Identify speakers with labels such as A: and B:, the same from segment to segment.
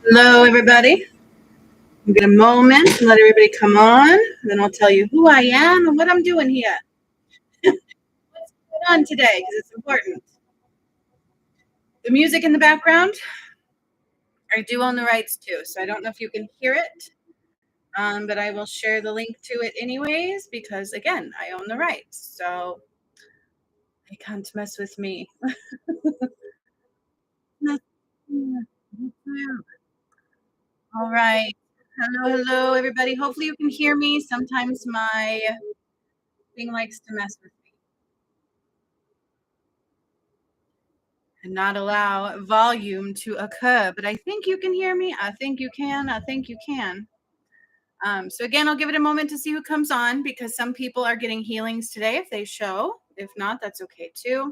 A: Hello, everybody. I'll get a moment and let everybody come on. Then I'll tell you who I am and what I'm doing here. What's going on today, because it's important. The music in the background, I do own the rights to, so I don't know if you can hear it, but I will share the link to it anyways, because again, I own the rights, so they can't mess with me. All right. Hello, everybody. Hopefully you can hear me. Sometimes my thing likes to mess with me and not allow volume to occur. But I think you can hear me. I think you can. I think you can. So again, I'll give it a moment to see who comes on because some people are getting healings today if they show. If not, that's okay too.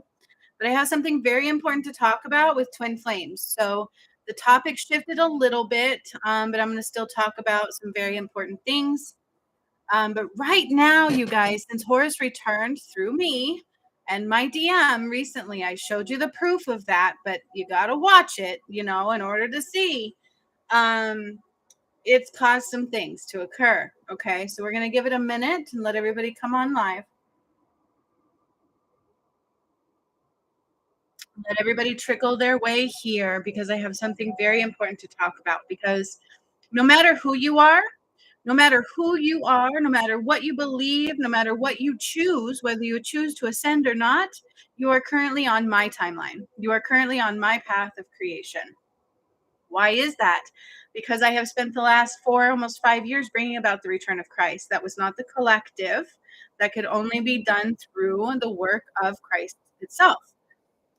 A: But I have something very important to talk about with twin flames. So the topic shifted a little bit, but I'm going to still talk about some very important things. But right now, you guys, since Horus returned through me and my DM recently, I showed you the proof of that, but you got to watch it, in order to see. It's caused some things to occur. Okay. So we're going to give it a minute and let everybody come on live. Let everybody trickle their way here because I have something very important to talk about. Because no matter who you are, no matter who you are, no matter what you believe, no matter what you choose, whether you choose to ascend or not, you are currently on my timeline. You are currently on my path of creation. Why is that? Because I have spent the last almost 5 years bringing about the return of Christ. That was not the collective. That could only be done through the work of Christ itself.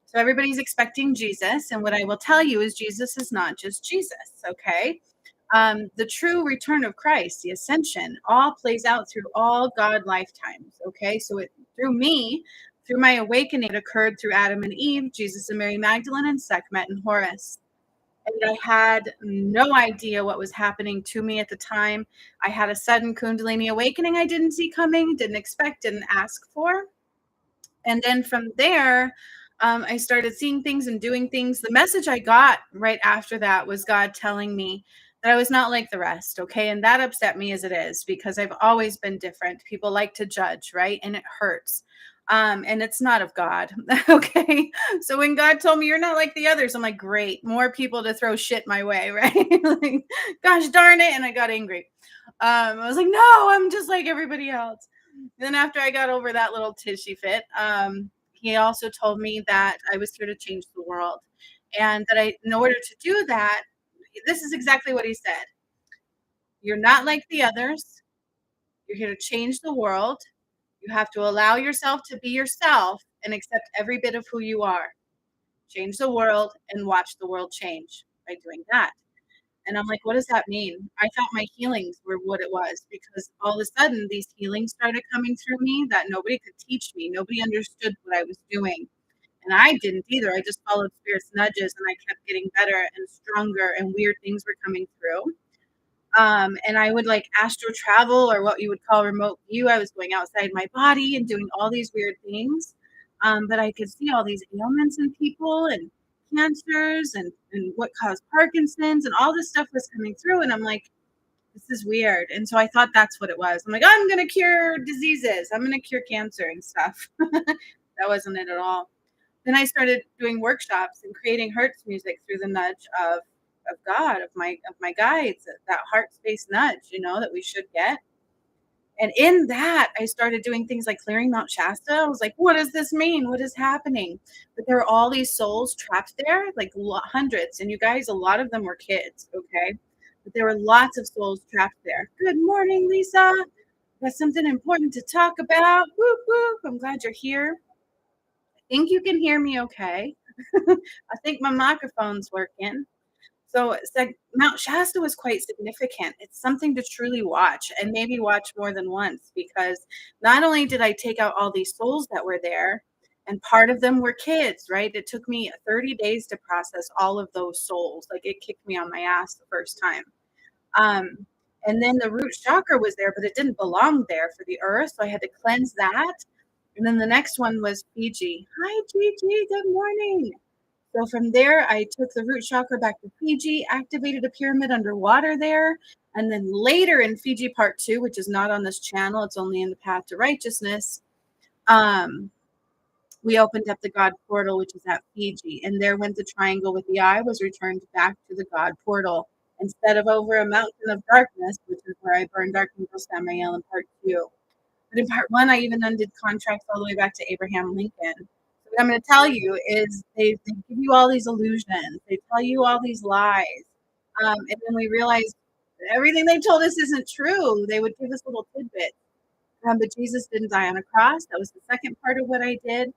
A: So everybody's expecting Jesus. And what I will tell you is Jesus is not just Jesus, okay? The true return of Christ, the ascension, all plays out through all God lifetimes. Okay, so through me, through my awakening, it occurred through Adam and Eve, Jesus and Mary Magdalene, and Sekhmet and Horus. And I had no idea what was happening to me at the time. I had a sudden Kundalini awakening I didn't see coming, didn't expect, didn't ask for. And then from there, I started seeing things and doing things. The message I got right after that was God telling me that I was not like the rest. Okay. And that upset me as it is because I've always been different. People like to judge, right? And it hurts. And it's not of God. Okay. So when God told me you're not like the others, I'm like, great, more people to throw shit my way, right? Like, gosh darn it. And I got angry. I was like, no, I'm just like everybody else. Then after I got over that little tissy fit, he also told me that I was here to change the world. And that in order to do that, this is exactly what he said. You're not like the others. You're here to change the world. You have to allow yourself to be yourself and accept every bit of who you are. Change the world and watch the world change by doing that. And I'm like, what does that mean? I thought my healings were what it was because all of a sudden these healings started coming through me that nobody could teach me. Nobody understood what I was doing. And I didn't either. I just followed spirit's nudges and I kept getting better and stronger and weird things were coming through. And I would like astro travel or what you would call remote view. I was going outside my body and doing all these weird things. But I could see all these ailments in people and cancers and what caused Parkinson's and all this stuff was coming through. And I'm like, this is weird. And so I thought that's what it was. I'm like, I'm going to cure diseases. I'm going to cure cancer and stuff. That wasn't it at all. Then I started doing workshops and creating Hertz music through the nudge of God, of my guides, that heart space nudge, that we should get. And in that, I started doing things like clearing Mount Shasta. I was like, what does this mean? What is happening? But there are all these souls trapped there, like hundreds. And you guys, a lot of them were kids, okay? But there were lots of souls trapped there. Good morning, Lisa. Got something important to talk about. Whoop, whoop. I'm glad you're here. I think you can hear me okay. I think my microphone's working. So it's like Mount Shasta was quite significant. It's something to truly watch and maybe watch more than once because not only did I take out all these souls that were there, and part of them were kids, right? It took me 30 days to process all of those souls. Like it kicked me on my ass the first time. Um, and then the root chakra was there, but it didn't belong there for the earth. So I had to cleanse that. And then the next one was Fiji. Hi, Gigi. Good morning. So from there, I took the root chakra back to Fiji, activated a pyramid underwater there. And then later in Fiji Part 2, which is not on this channel, it's only in the Path to Righteousness, um, we opened up the God portal, which is at Fiji. And there went the triangle with the eye was returned back to the God portal instead of over a mountain of darkness, which is where I burned Archangel Samael in Part 2. But in Part 1, I even undid contracts all the way back to Abraham Lincoln. So what I'm going to tell you is they give you all these illusions. They tell you all these lies. And then we realize everything they told us isn't true. They would give us little tidbits. But Jesus didn't die on a cross. That was the second part of what I did.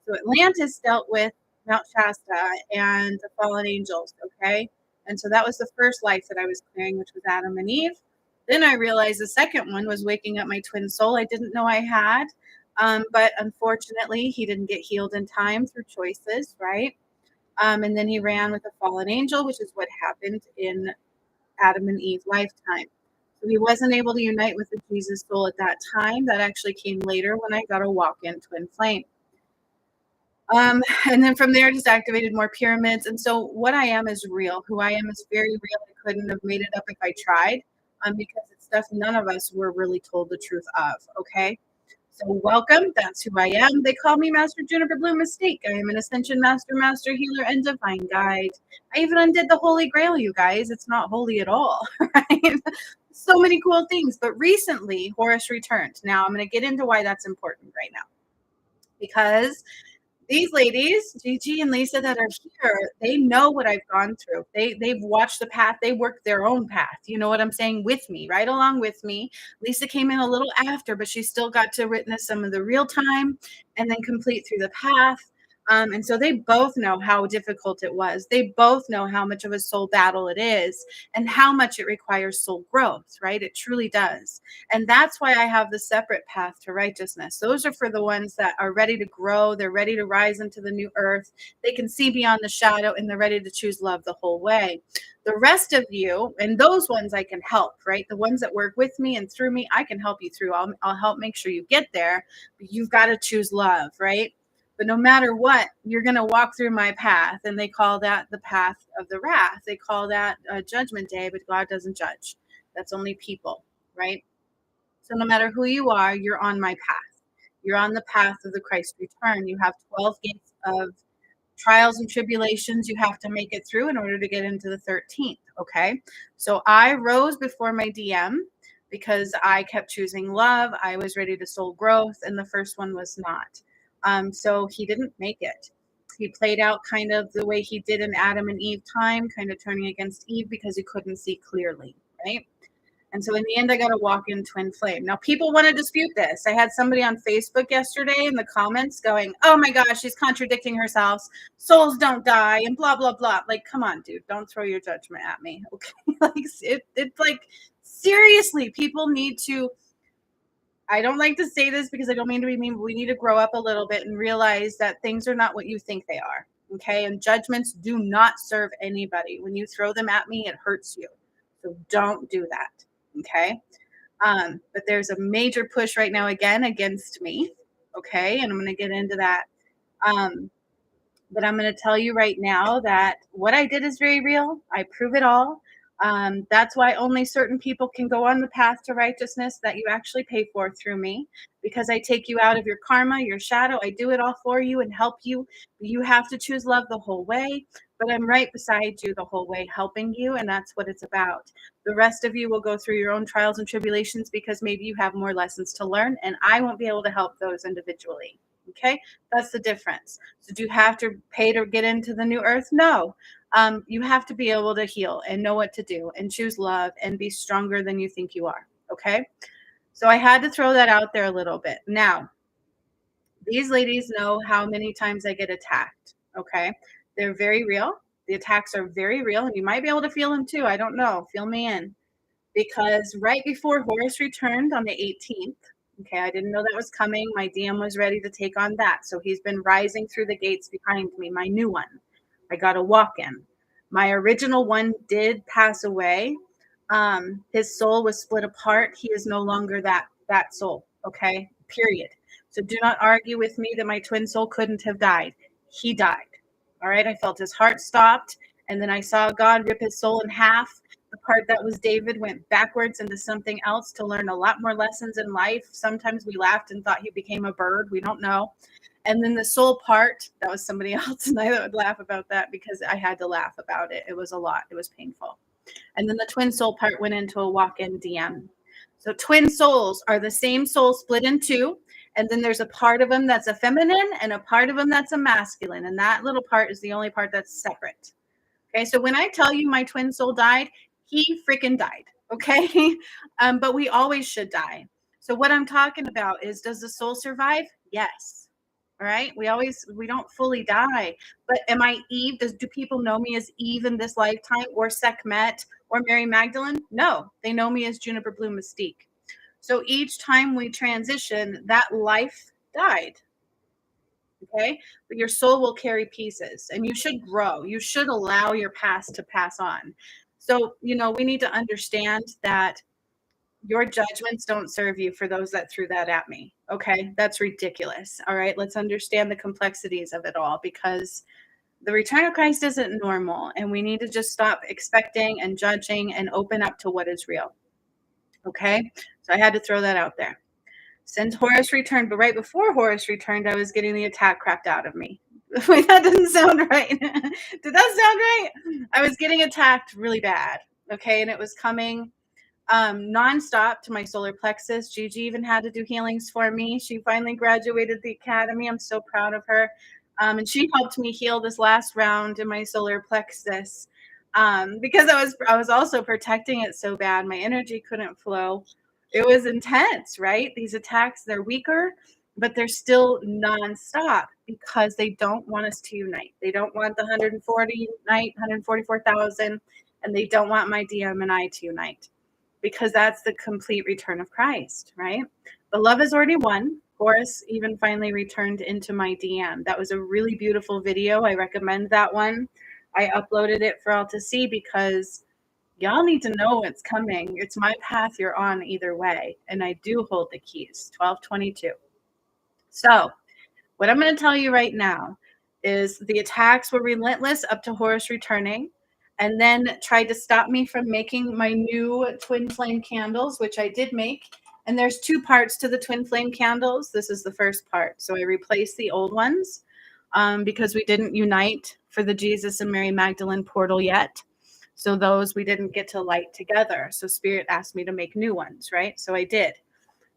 A: So Atlantis dealt with Mount Shasta and the fallen angels, okay? And so that was the first life that I was clearing, which was Adam and Eve. Then I realized the second one was waking up my twin soul I didn't know I had. But unfortunately, he didn't get healed in time through choices, right? And then he ran with a fallen angel, which is what happened in Adam and Eve lifetime. So he wasn't able to unite with the Jesus soul at that time. That actually came later when I got a walk-in twin flame. And then from there, just activated more pyramids. And so what I am is real. Who I am is very real. I couldn't have made it up if I tried, because it's stuff none of us were really told the truth of. Okay. So welcome. That's who I am. They call me Master Juniper Blue Mystique. I am an Ascension Master, Master Healer, and Divine Guide. I even undid the Holy Grail, you guys. It's not holy at all, right? So many cool things. But recently, Horus returned. Now, I'm going to get into why that's important right now. Because these ladies, Gigi and Lisa, that are here, they know what I've gone through. They've watched the path. They worked their own path. You know what I'm saying? With me, right along with me. Lisa came in a little after, but she still got to witness some of the real time and then complete through the path. And so they both know how difficult it was. They both know how much of a soul battle it is and how much it requires soul growth, right? It truly does. And that's why I have the separate path to righteousness. Those are for the ones that are ready to grow. They're ready to rise into the new earth. They can see beyond the shadow and they're ready to choose love the whole way. The rest of you, and those ones I can help, right? The ones that work with me and through me, I can help you through. I'll help make sure you get there, but you've got to choose love, right? But no matter what, you're going to walk through my path. And they call that the path of the wrath. They call that judgment day, but God doesn't judge. That's only people, right? So no matter who you are, you're on my path. You're on the path of the Christ return. You have 12 gates of trials and tribulations you have to make it through in order to get into the 13th. Okay. So I rose before my DM because I kept choosing love. I was ready to soul growth, and the first one was not. So he didn't make it. He played out kind of the way he did in Adam and Eve time, kind of turning against Eve because he couldn't see clearly, right? And so in the end, I got a walk-in twin flame. Now, people want to dispute this. I had somebody on Facebook yesterday in the comments going, oh my gosh, she's contradicting herself. Souls don't die and blah, blah, blah. Like, come on, dude. Don't throw your judgment at me. Okay. Like, it's like, seriously, people need to, I don't like to say this because I don't mean to be mean, but we need to grow up a little bit and realize that things are not what you think they are. Okay. And judgments do not serve anybody. When you throw them at me, it hurts you. So don't do that. Okay. But there's a major push right now again against me. Okay. And I'm going to get into that. But I'm going to tell you right now that what I did is very real. I prove it all. That's why only certain people can go on the path to righteousness that you actually pay for through me, because I take you out of your karma, your shadow. I do it all for you and help you. You have to choose love the whole way, but I'm right beside you the whole way, helping you. And that's what it's about. The rest of you will go through your own trials and tribulations because maybe you have more lessons to learn, and I won't be able to help those individually. Okay, that's the difference. So do you have to pay to get into the new earth? No. You have to be able to heal and know what to do and choose love and be stronger than you think you are. Okay. So I had to throw that out there a little bit. Now, these ladies know how many times I get attacked. Okay. They're very real. The attacks are very real, and you might be able to feel them too. I don't know. Feel me in. Because right before Horus returned on the 18th, okay, I didn't know that was coming. My DM was ready to take on that. So he's been rising through the gates behind me, my new one. I got a walk-in. My original one did pass away. His soul was split apart. He is no longer that soul, okay? Period. So do not argue with me that my twin soul couldn't have died. He died, All right. I felt his heart stopped. And then I saw God rip his soul in half. The part that was David went backwards into something else to learn a lot more lessons in life. Sometimes we laughed and thought he became a bird. We don't know. And then the soul part, that was somebody else. And I would laugh about that because I had to laugh about it. It was a lot. It was painful. And then the twin soul part went into a walk-in DM. So twin souls are the same soul split in two. And then there's a part of them that's a feminine and a part of them that's a masculine. And that little part is the only part that's separate. Okay. So when I tell you my twin soul died, he freaking died. Okay. But we always should die. So what I'm talking about is, does the soul survive? Yes. All right. We don't fully die. But am I Eve? Do people know me as Eve in this lifetime, or Sekhmet, or Mary Magdalene? No, they know me as Juniper Blue Mystique. So each time we transition, that life died. Okay. But your soul will carry pieces, and you should grow. You should allow your past to pass on. So, we need to understand that your judgments don't serve you, for those that threw that at me. Okay. That's ridiculous. All right. Let's understand the complexities of it all, because the return of Christ isn't normal, and we need to just stop expecting and judging and open up to what is real. Okay. So I had to throw that out there. Since Horus returned, but right before Horus returned, I was getting the attack crapped out of me. Wait, that didn't sound right. Did that sound right? I was getting attacked really bad. Okay. And it was coming nonstop to my solar plexus. Gigi even had to do healings for me. She finally graduated the academy. I'm so proud of her. And she helped me heal this last round in my solar plexus, because I was also protecting it so bad. My energy couldn't flow. It was intense, right? These attacks, they're weaker, but they're still nonstop because they don't want us to unite. They don't want the 140 unite, 144,000, and they don't want my DM and I to unite, because that's the complete return of Christ, right? But love has already won. Horus even finally returned into my DM. That was a really beautiful video. I recommend that one. I uploaded it for all to see because y'all need to know what's coming. It's my path you're on either way. And I do hold the keys, 1222. So what I'm going to tell you right now is the attacks were relentless up to Horus returning, and then tried to stop me from making my new twin flame candles, which I did make. And there's two parts to the twin flame candles. This is the first part. So I replaced the old ones, because we didn't unite for the Jesus and Mary Magdalene portal yet. So those we didn't get to light together. So Spirit asked me to make new ones, right? So I did.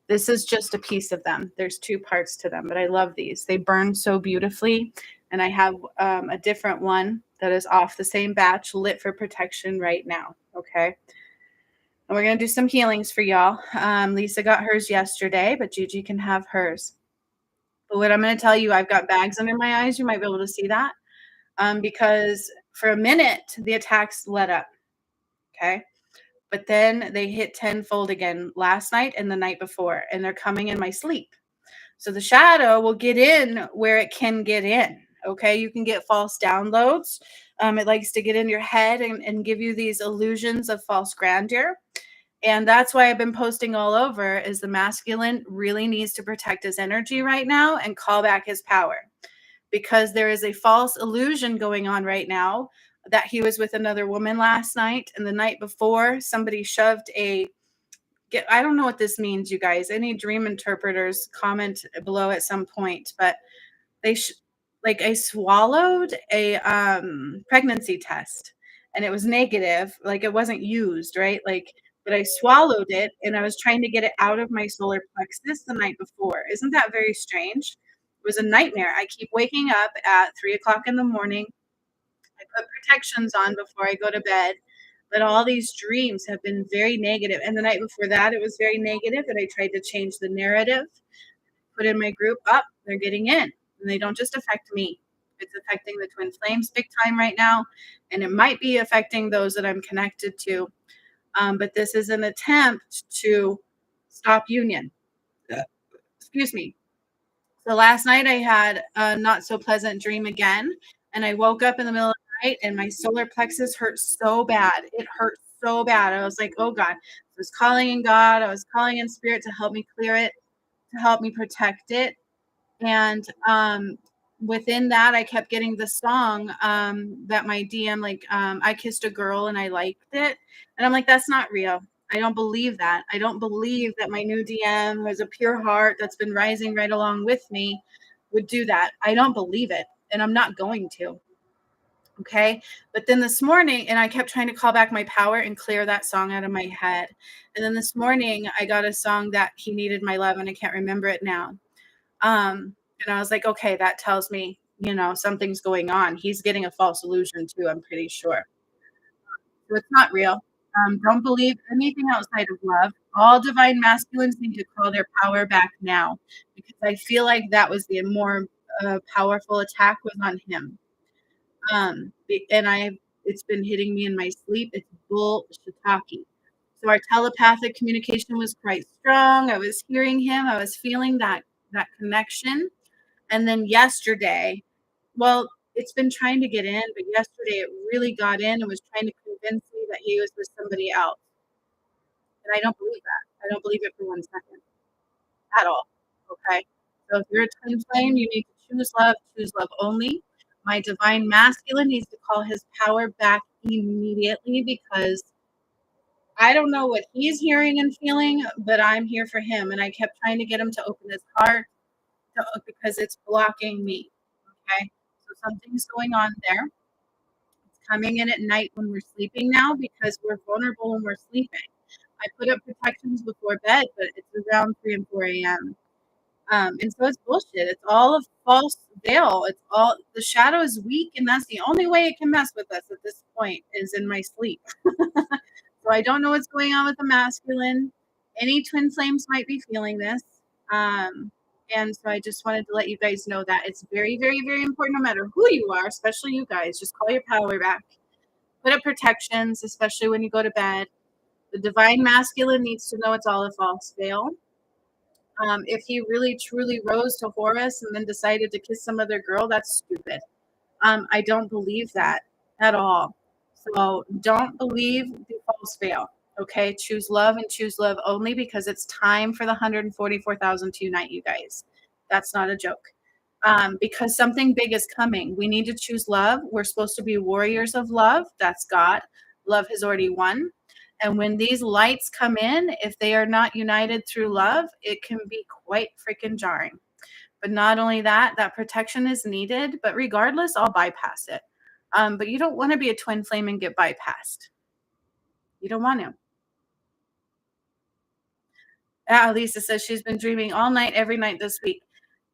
A: This is just a piece of them. There's two parts to them, but I love these. They burn so beautifully. And I have a different one that is off the same batch, lit for protection right now. Okay. And we're going to do some healings for y'all. Lisa got hers yesterday, but Gigi can have hers. But what I'm going to tell you, I've got bags under my eyes. You might be able to see that, because for a minute, the attacks let up. Okay. But then they hit tenfold again last night and the night before, and they're coming in my sleep. So the shadow will get in where it can get in. Okay. You can get false downloads. It likes to get in your head and give you these illusions of false grandeur. And that's why I've been posting all over, is the masculine really needs to protect his energy right now and call back his power, because there is a false illusion going on right now that he was with another woman last night, and the night before somebody shoved I don't know what this means, you guys. Any dream interpreters, comment below at some point, but like I swallowed a pregnancy test, and it was negative, like it wasn't used, right? Like, but I swallowed it, and I was trying to get it out of my solar plexus the night before. Isn't that very strange? It was a nightmare. I keep waking up at 3 o'clock in the morning. I put protections on before I go to bed, but all these dreams have been very negative. And the night before that, it was very negative, and I tried to change the narrative, put in my group up, they're getting in. And they don't just affect me. It's affecting the twin flames big time right now. And it might be affecting those that I'm connected to. But this is an attempt to stop union. Excuse me. So last night I had a not so pleasant dream again. And I woke up in the middle of the night and my solar plexus hurt so bad. It hurt so bad. I was like, oh God. I was calling in God. I was calling in spirit to help me clear it, to help me protect it. And within that, I kept getting the song that my DM, like, I kissed a girl and I liked it. And I'm like, that's not real. I don't believe that. I don't believe that my new DM, who has a pure heart that's been rising right along with me, would do that. I don't believe it. And I'm not going to. Okay. But then this morning, and I kept trying to call back my power and clear that song out of my head. And then this morning, I got a song that he needed my love, and I can't remember it now. And I was like, okay, that tells me, something's going on. He's getting a false illusion too, I'm pretty sure. So it's not real. Don't believe anything outside of love. All divine masculines need to call their power back now, because I feel like that was the more powerful attack was on him. And it's been hitting me in my sleep. It's bull shiitake. So our telepathic communication was quite strong. I was hearing him. I was feeling that connection. And then yesterday, well, it's been trying to get in, but yesterday it really got in and was trying to convince me that he was with somebody else. And I don't believe that. I don't believe it for 1 second at all. Okay. So if you're a twin flame, you need to choose love only. My divine masculine needs to call his power back immediately, because I don't know what he's hearing and feeling, but I'm here for him. And I kept trying to get him to open his heart because it's blocking me. Okay. So something's going on there. It's coming in at night when we're sleeping now, because we're vulnerable when we're sleeping. I put up protections before bed, but it's around 3 and 4 a.m. And so it's bullshit. It's all a false veil. It's all, the shadow is weak, and that's the only way it can mess with us at this point, is in my sleep. So I don't know what's going on with the masculine. Any twin flames might be feeling this. Um, and so I just wanted to let you guys know that it's very, very, very important, no matter who you are, especially you guys, just call your power back. Put up protections, especially when you go to bed. The divine masculine needs to know it's all a false veil. If he really truly rose to Horus and then decided to kiss some other girl, that's stupid. I don't believe that at all. So don't believe the false veil. Okay, choose love and choose love only, because it's time for the 144,000 to unite, you guys. That's not a joke. Because something big is coming. We need to choose love. We're supposed to be warriors of love. That's God. Love has already won. And when these lights come in, if they are not united through love, it can be quite freaking jarring. But not only that, that protection is needed. But regardless, I'll bypass it. But you don't want to be a twin flame and get bypassed. You don't want to. Lisa says she's been dreaming all night, every night this week.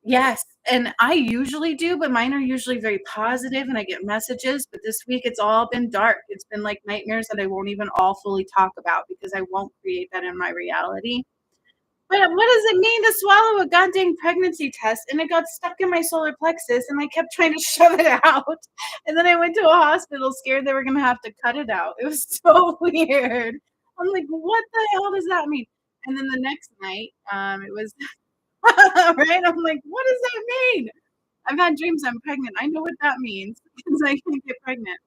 A: Yes, and I usually do, but mine are usually very positive and I get messages, but this week it's all been dark. It's been like nightmares that I won't even all fully talk about, because I won't create that in my reality. But what does it mean to swallow a goddamn pregnancy test? And it got stuck in my solar plexus and I kept trying to shove it out. And then I went to a hospital scared they were going to have to cut it out. It was so weird. I'm like, what the hell does that mean? And then the next night, it was right. I'm like, what does that mean? I've had dreams I'm pregnant. I know what that means, because I can't get pregnant.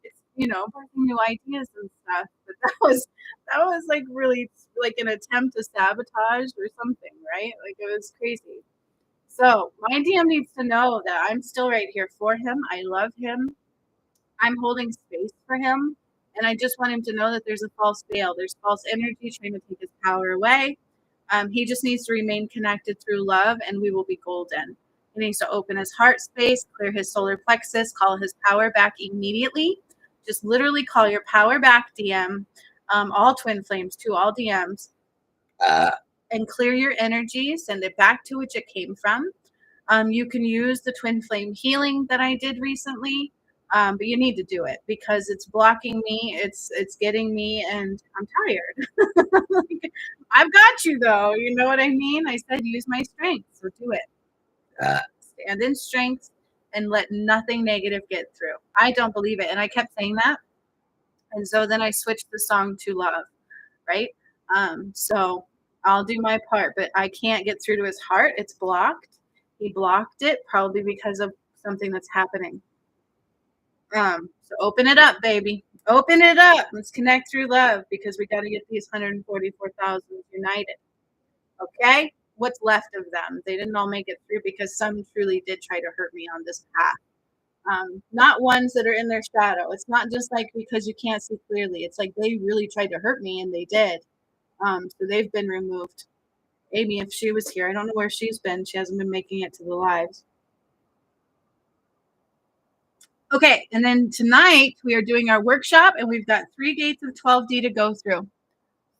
A: It's, birthing new ideas and stuff. But that was like really like an attempt to sabotage or something, right? Like, it was crazy. So my DM needs to know that I'm still right here for him. I love him. I'm holding space for him. And I just want him to know that there's a false veil. There's false energy trying to take his power away. He just needs to remain connected through love, and we will be golden. He needs to open his heart space, clear his solar plexus, call his power back immediately. Just literally call your power back, DM. All twin flames, too, all DMs. And clear your energy, send it back to which it came from. You can use the twin flame healing that I did recently, but you need to do it because it's blocking me. It's getting me, and I'm tired. Like, I've got you though. You know what I mean? I said use my strength, so do it. Stand in strength and let nothing negative get through. I don't believe it, and I kept saying that, and so then I switched the song to love, right? So I'll do my part, but I can't get through to his heart. It's blocked. He blocked it probably because of something that's happening. So open it up, baby. Open it up. Let's connect through love, because we got to get these 144,000 united. Okay? what's left of them. They didn't all make it through because some truly did try to hurt me on this path. Not ones that are in their shadow. It's not just like because you can't see clearly. It's like they really tried to hurt me and they did. So they've been removed. Amy, if she was here, I don't know where she's been. She hasn't been making it to the lives. Okay, and then tonight we are doing our workshop and we've got 3 gates of 12D to go through.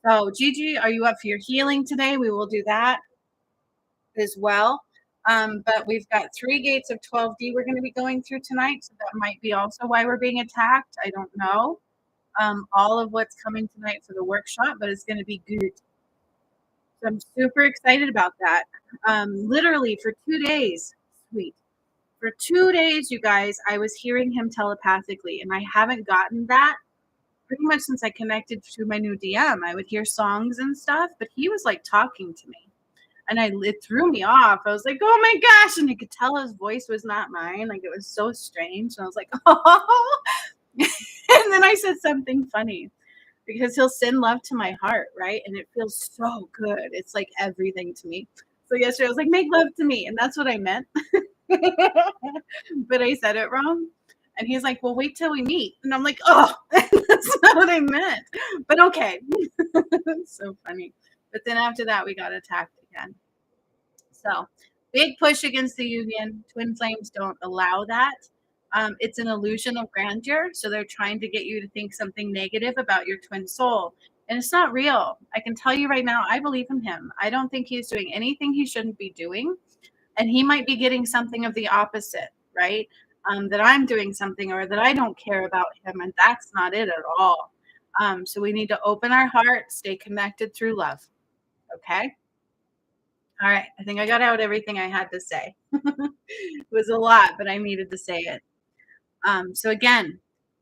A: So, Gigi, are you up for your healing today? We will do that as well. But we've got 3 gates of 12D we're going to be going through tonight. So, that might be also why we're being attacked. I don't know all of what's coming tonight for the workshop, but it's going to be good. So, I'm super excited about that. Literally for 2 days, sweet. For 2 days, you guys, I was hearing him telepathically, and I haven't gotten that pretty much since I connected to my new DM. I would hear songs and stuff, but he was like talking to me. And it threw me off. I was like, oh my gosh. And I could tell his voice was not mine. Like it was so strange. And I was like, oh. And then I said something funny because he'll send love to my heart, right? And it feels so good. It's like everything to me. So yesterday I was like, make love to me. And that's what I meant. But I said it wrong. And he's like, well, wait till we meet. And I'm like, oh, that's not what I meant. But okay. It's so funny. But then after that, we got attacked again. So big push against the union. Twin flames don't allow that. It's an illusion of grandeur. So they're trying to get you to think something negative about your twin soul. And it's not real. I can tell you right now, I believe in him. I don't think he's doing anything he shouldn't be doing. And he might be getting something of the opposite, right? That I'm doing something or that I don't care about him. And that's not it at all. So we need to open our heart, stay connected through love. Okay. All right. I think I got out everything I had to say. It was a lot, but I needed to say it. So again,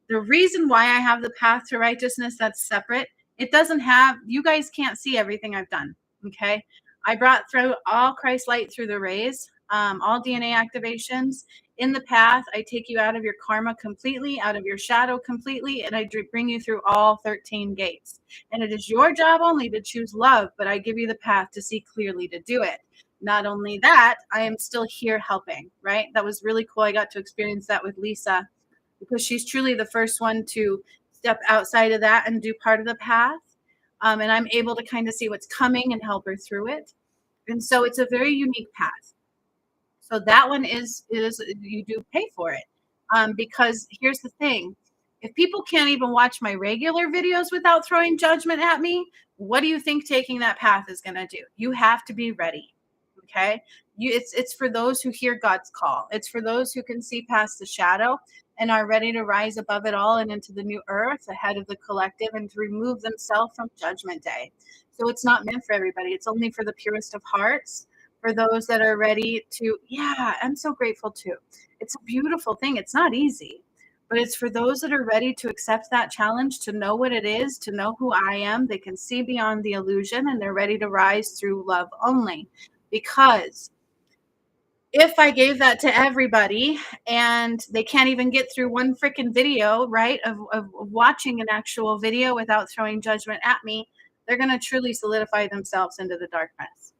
A: the reason why I have the path to righteousness that's separate, it doesn't have, you guys can't see everything I've done. Okay. I brought through all Christ light through the rays, all DNA activations. In the path, I take you out of your karma completely, out of your shadow completely, and I bring you through all 13 gates. And it is your job only to choose love, but I give you the path to see clearly to do it. Not only that, I am still here helping, right? That was really cool. I got to experience that with Lisa because she's truly the first one to step outside of that and do part of the path. And I'm able to kind of see what's coming and help her through it. And so it's a very unique path. So that one is you do pay for it. Because here's the thing. If people can't even watch my regular videos without throwing judgment at me, what do you think taking that path is going to do? You have to be ready. Okay? It's for those who hear God's call. It's for those who can see past the shadow and are ready to rise above it all and into the new earth ahead of the collective and to remove themselves from judgment day. So it's not meant for everybody. It's only for the purest of hearts, for those that are ready to, yeah, I'm so grateful too. It's a beautiful thing. It's not easy, but it's for those that are ready to accept that challenge, to know what it is, to know who I am. They can see beyond the illusion and they're ready to rise through love only. Because if I gave that to everybody and they can't even get through one freaking video, right, of watching an actual video without throwing judgment at me, they're going to truly solidify themselves into the darkness.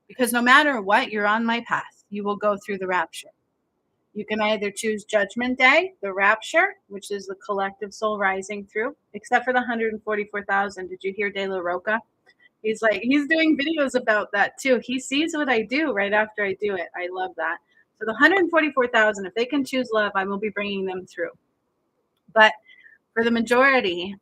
A: Because no matter what, you're on my path. You will go through the rapture. You can either choose Judgment Day, the rapture, which is the collective soul rising through, except for the 144,000. Did you hear De La Roca? He's doing videos about that too. He sees what I do right after I do it. I love that. So the 144,000, if they can choose love, I will be bringing them through. But for the majority,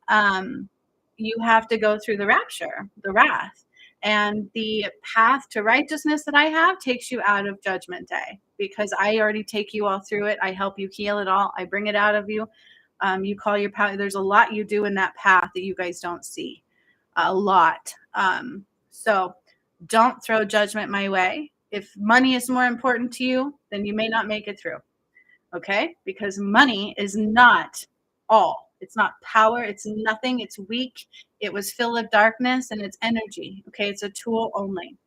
A: you have to go through the rapture, the wrath. And the path to righteousness that I have takes you out of Judgment Day because I already take you all through it. I help you heal it all. I bring it out of you. You call your power. There's a lot you do in that path that you guys don't see. A lot. So don't throw judgment my way. If money is more important to you, then you may not make it through. Okay? Because money is not all. It's not power. It's nothing. It's weak. It was filled with darkness and it's energy. Okay? It's a tool only.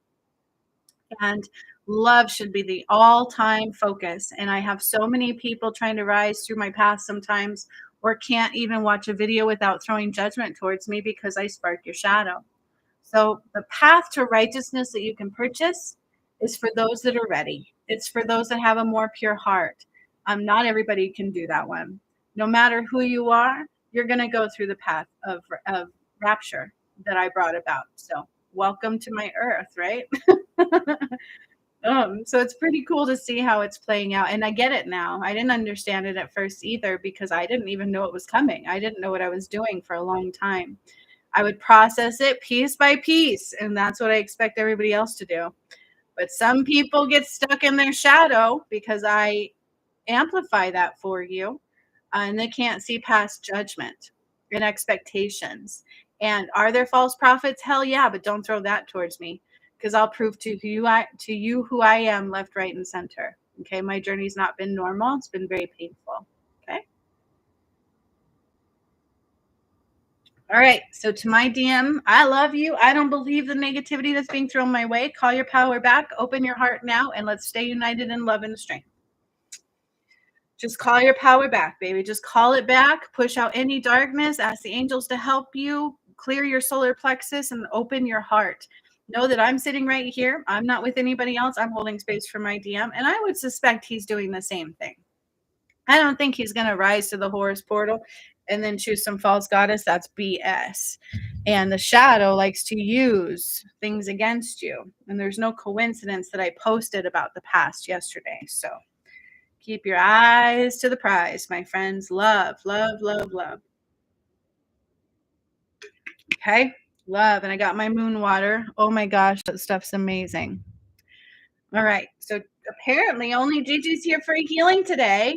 A: And love should be the all-time focus. And I have so many people trying to rise through my path sometimes or can't even watch a video without throwing judgment towards me because I spark your shadow. So the path to righteousness that you can purchase is for those that are ready. It's for those that have a more pure heart. Not everybody can do that one. No matter who you are, you're going to go through the path of rapture that I brought about. So welcome to my earth, right? So it's pretty cool to see how it's playing out, and I get it now. I didn't understand it at first either because I didn't even know it was coming. I didn't know what I was doing for a long time. I would process it piece by piece, and that's what I expect everybody else to do. But some people get stuck in their shadow because I amplify that for you, and they can't see past judgment and expectations. And are there false prophets? Hell yeah, but don't throw that towards me because I'll prove to you who I am, left, right, and center. Okay, my journey's not been normal; it's been very painful. Okay. All right. So to my DM, I love you. I don't believe the negativity that's being thrown my way. Call your power back. Open your heart now, and let's stay united in love and strength. Just call your power back, baby. Just call it back. Push out any darkness. Ask the angels to help you clear your solar plexus and open your heart. Know that I'm sitting right here. I'm not with anybody else. I'm holding space for my DM, and I would suspect he's doing the same thing. I don't think he's going to rise to the Horus portal and then choose some false goddess. That's BS. And the shadow likes to use things against you. And there's no coincidence that I posted about the past yesterday. So keep your eyes to the prize, my friends. Love, love, love, love. Okay. Love. And I got my moon water. Oh my gosh, that stuff's amazing. All right. So apparently only Gigi's here for a healing today.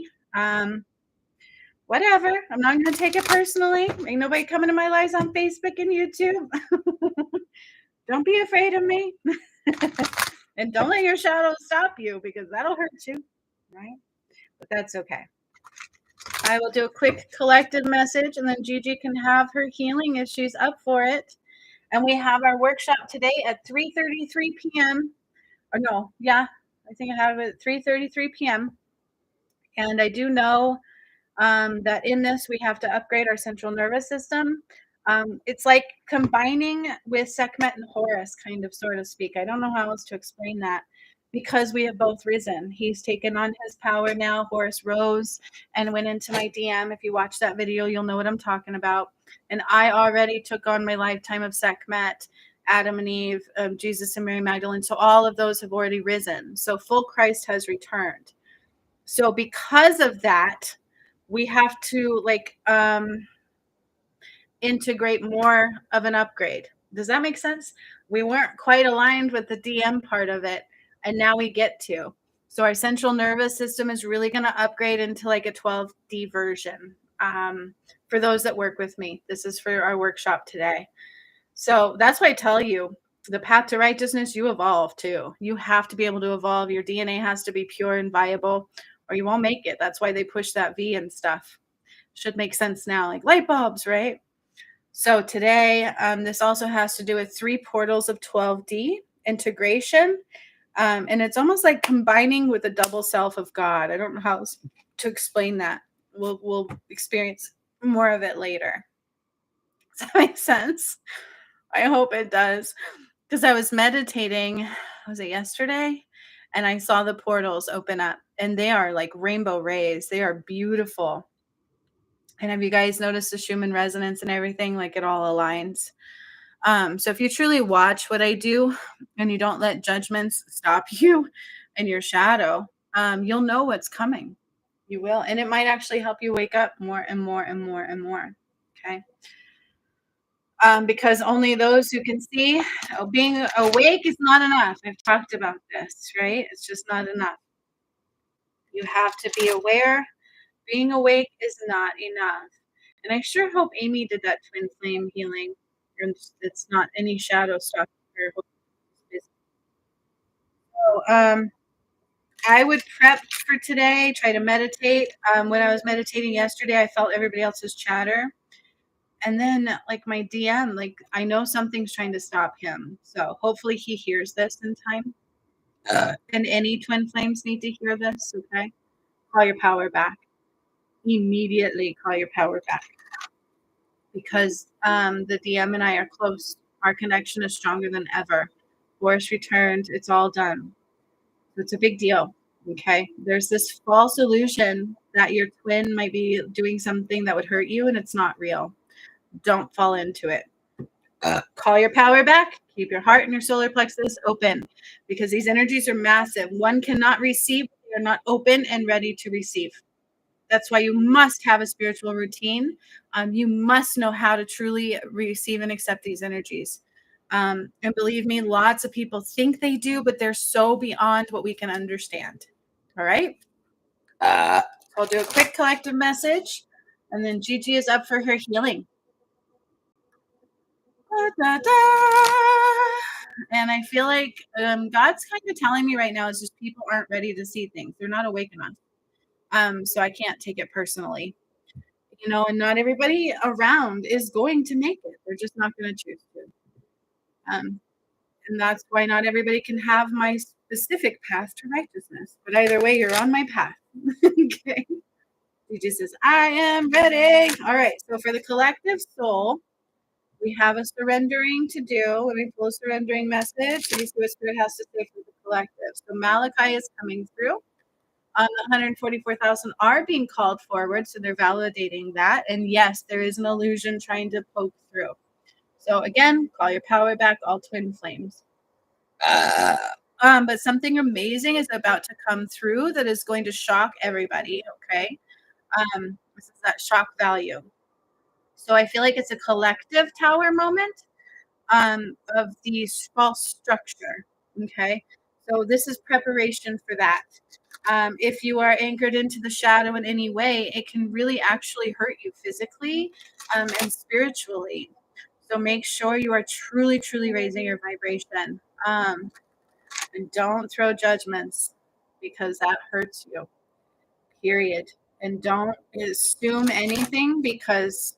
A: Whatever. I'm not going to take it personally. Ain't nobody coming to my lives on Facebook and YouTube. Don't be afraid of me. And don't let your shadow stop you because that'll hurt you. Right? But that's okay. I will do a quick collective message and then Gigi can have her healing if she's up for it. And we have our workshop today at 3:33 p.m. Or no, yeah, I think I have it at 3:33 p.m. And I do know that in this we have to upgrade our central nervous system. It's like combining with Sekhmet and Horus, kind of, sort of speak. I don't know how else to explain that because we have both risen. He's taken on his power now. Horus rose and went into my DM. If you watch that video, you'll know what I'm talking about. And I already took on my lifetime of Sekhmet, Adam and Eve, Jesus and Mary Magdalene. So all of those have already risen. So full Christ has returned. So because of that, we have to integrate more of an upgrade. Does that make sense? We weren't quite aligned with the DM part of it, and now we get to. So our central nervous system is really going to upgrade into like a 12D version. For those that work with me, this is for our workshop today. So that's why I tell you, the path to righteousness, you evolve too. You have to be able to evolve. Your DNA has to be pure and viable, or you won't make it. That's why they push that V and stuff. Should make sense now, like light bulbs, right? So today, this also has to do with 3 portals of 12D integration. And it's almost like combining with a double self of God. I don't know how else to explain that. We'll experience more of it later. Does that make sense? I hope it does. Because I was meditating, was it yesterday? And I saw the portals open up, and they are like rainbow rays. They are beautiful. And have you guys noticed the Schumann resonance and everything? Like it all aligns. So if you truly watch what I do and you don't let judgments stop you in your shadow, you'll know what's coming. You will. And it might actually help you wake up more and more and more and more. Okay. Because only those who can see, being awake is not enough. I've talked about this, right? It's just not enough. You have to be aware. Being awake is not enough. And I sure hope Amy did that twin flame healing. And it's not any shadow stuff. So, I would prep for today, try to meditate. When I was meditating yesterday, I felt everybody else's chatter. And then, like my DM, like I know something's trying to stop him. So hopefully he hears this in time. And any twin flames need to hear this, okay? Call your power back. Immediately call your power back. Because the DM and I are close. Our connection is stronger than ever. Force returned. It's all done. So it's a big deal. Okay. There's this false illusion that your twin might be doing something that would hurt you, and it's not real. Don't fall into it. Call your power back. Keep your heart and your solar plexus open because these energies are massive. One cannot receive, they are not open and ready to receive. That's why you must have a spiritual routine. You must know how to truly receive and accept these energies. And believe me, lots of people think they do, but they're so beyond what we can understand. All right. I'll do a quick collective message, and then Gigi is up for her healing. Da, da, da. And I feel like God's kind of telling me right now is just people aren't ready to see things. They're not awake enough. So I can't take it personally. And not everybody around is going to make it. They're just not going to choose to. And that's why not everybody can have my specific path to righteousness. But either way, you're on my path. Okay. He just says, I am ready. All right. So for the collective soul, we have a surrendering to do. Let me pull a surrendering message. Let me see what Spirit has to say for the collective. So Malachi is coming through. The 144,000 are being called forward, so they're validating that. And yes, there is an illusion trying to poke through. So again, call your power back, all twin flames. But something amazing is about to come through that is going to shock everybody, okay? This is that shock value. So I feel like it's a collective tower moment of the false structure, okay? So this is preparation for that. If you are anchored into the shadow in any way, it can really actually hurt you physically and spiritually. So make sure you are truly, truly raising your vibration. And don't throw judgments because that hurts you, period. And don't assume anything because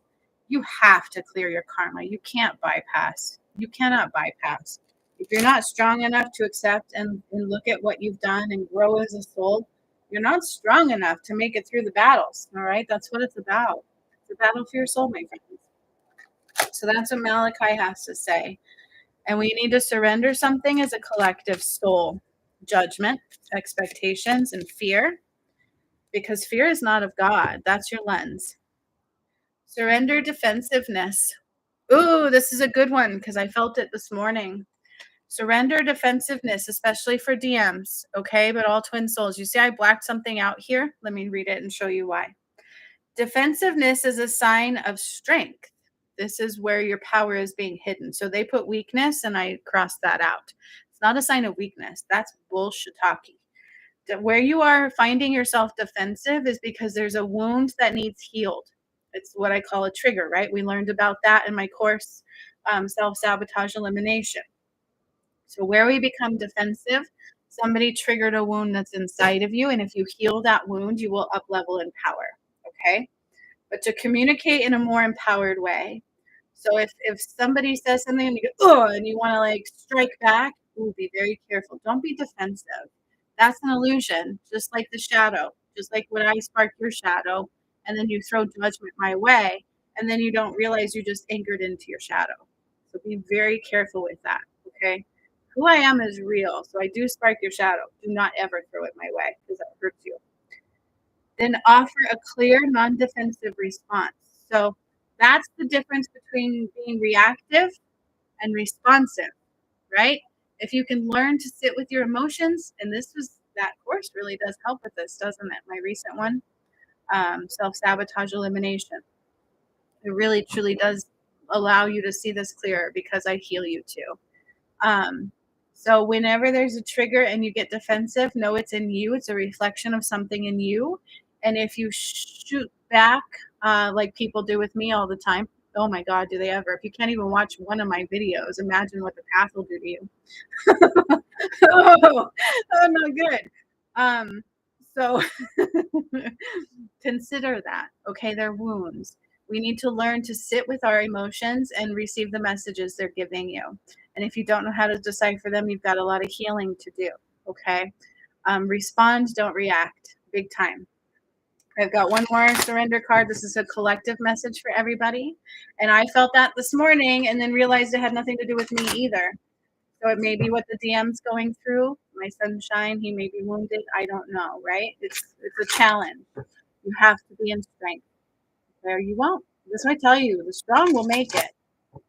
A: you have to clear your karma. You can't bypass. You cannot bypass. If you're not strong enough to accept and look at what you've done and grow as a soul, you're not strong enough to make it through the battles. All right. That's what it's about. It's a battle for your soul, my friends. So that's what Malachi has to say. And we need to surrender something as a collective soul: judgment, expectations, and fear. Because fear is not of God. That's your lens. Surrender defensiveness. Ooh, this is a good one because I felt it this morning. Surrender defensiveness, especially for DMs, okay? But all twin souls. You see, I blacked something out here. Let me read it and show you why. Defensiveness is a sign of strength. This is where your power is being hidden. So they put weakness, and I crossed that out. It's not a sign of weakness. That's bullshit talkie. Where you are finding yourself defensive is because there's a wound that needs healed. It's what I call a trigger, right? We learned about that in my course, self-sabotage elimination. So where we become defensive, somebody triggered a wound that's inside of you. And if you heal that wound, you will up level in power. Okay. But to communicate in a more empowered way. So if somebody says something and you go, oh, and you want to like strike back, ooh, be very careful. Don't be defensive. That's an illusion, just like the shadow, just like when I spark your shadow, and then you throw judgment my way, and then you don't realize you just anchored into your shadow. So be very careful with that, okay? Who I am is real, so I do spark your shadow. Do not ever throw it my way because that hurts you. Then offer a clear, non-defensive response. So that's the difference between being reactive and responsive, right? If you can learn to sit with your emotions, and that course really does help with this, doesn't it? My recent one, self-sabotage elimination. It really, truly does allow you to see this clearer because I heal you too. So whenever there's a trigger and you get defensive, know it's in you. It's a reflection of something in you. And if you shoot back, like people do with me all the time, oh my God, do they ever? If you can't even watch one of my videos, imagine what the path will do to you. oh, not good. So consider that. Okay, they're wounds. We need to learn to sit with our emotions and receive the messages they're giving you. And if you don't know how to decipher them, you've got a lot of healing to do. Okay, respond, don't react. Big time. I've got one more surrender card. This is a collective message for everybody. And I felt that this morning and then realized it had nothing to do with me either. So it may be what the DM's going through. My sunshine, he may be wounded. I don't know, right? It's a challenge. You have to be in strength. There you won't. That's what I tell you. The strong will make it.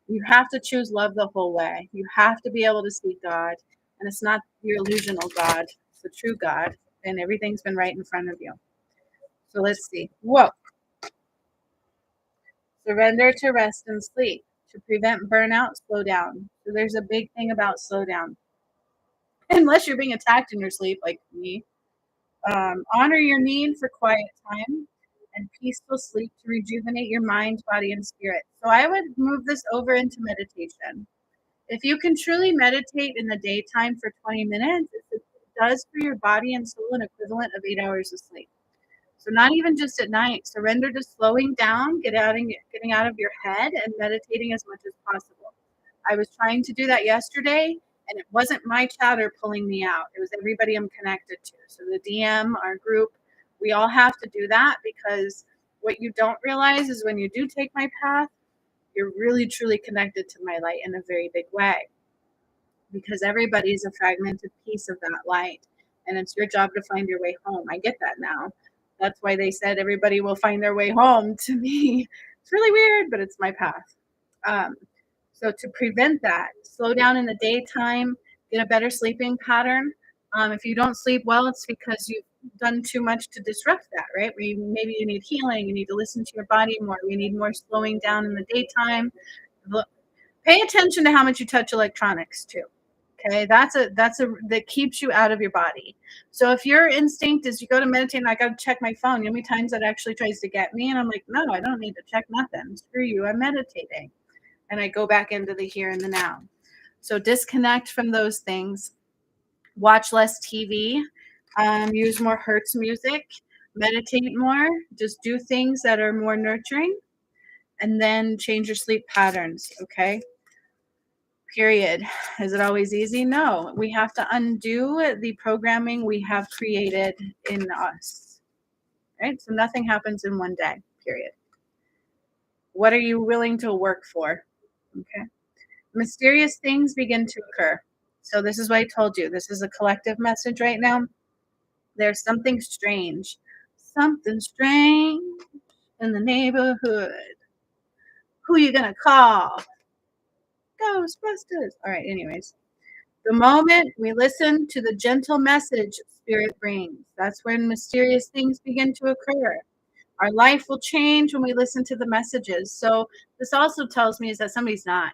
A: You have to choose love the whole way. You have to be able to see God. And it's not your illusional God. It's the true God. And everything's been right in front of you. So let's see. Whoa. Surrender to rest and sleep. To prevent burnout, slow down. So there's a big thing about slow down. Unless you're being attacked in your sleep, like me. Honor your need for quiet time and peaceful sleep to rejuvenate your mind, body, and spirit. So I would move this over into meditation. If you can truly meditate in the daytime for 20 minutes, it does for your body and soul an equivalent of 8 hours of sleep. So not even just at night. Surrender to slowing down, getting out of your head, and meditating as much as possible. I was trying to do that yesterday, and it wasn't my chatter pulling me out. It was everybody I'm connected to. So the DM, our group, we all have to do that because what you don't realize is when you do take my path, you're really truly connected to my light in a very big way because everybody's a fragmented piece of that light. And it's your job to find your way home. I get that now. That's why they said everybody will find their way home to me. It's really weird, but it's my path. Um, so to prevent that, slow down in the daytime, get a better sleeping pattern. If you don't sleep well, it's because you've done too much to disrupt that, right? Maybe you need healing. You need to listen to your body more. We need more slowing down in the daytime. Pay attention to how much you touch electronics too. Okay, that keeps you out of your body. So if your instinct is you go to meditate and I got to check my phone, you know how many times that actually tries to get me, and I'm like, no, I don't need to check nothing. Screw you, I'm meditating, and I go back into the here and the now. So disconnect from those things. Watch less TV. Use more Hertz music. Meditate more. Just do things that are more nurturing, and then change your sleep patterns. Okay. Period. Is it always easy? No. We have to undo the programming we have created in us. Right? So nothing happens in one day. Period. What are you willing to work for? Okay. Mysterious things begin to occur. So this is what I told you. This is a collective message right now. There's something strange. Something strange in the neighborhood. Who you gonna call? Ghostbusters. All right, anyways. The moment we listen to the gentle message Spirit brings, that's when mysterious things begin to occur. Our life will change when we listen to the messages. So this also tells me is that somebody's not.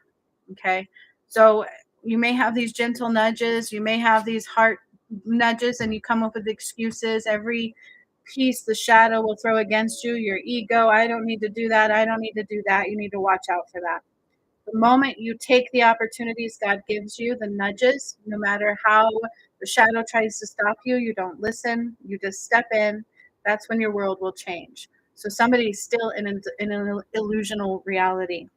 A: Okay. So you may have these gentle nudges, you may have these heart nudges, and you come up with excuses. Every piece the shadow will throw against you, your ego. I don't need to do that. I don't need to do that. You need to watch out for that. The moment you take the opportunities God gives you, the nudges, no matter how the shadow tries to stop you, you don't listen, you just step in. That's when your world will change. So somebody's still in an illusional reality.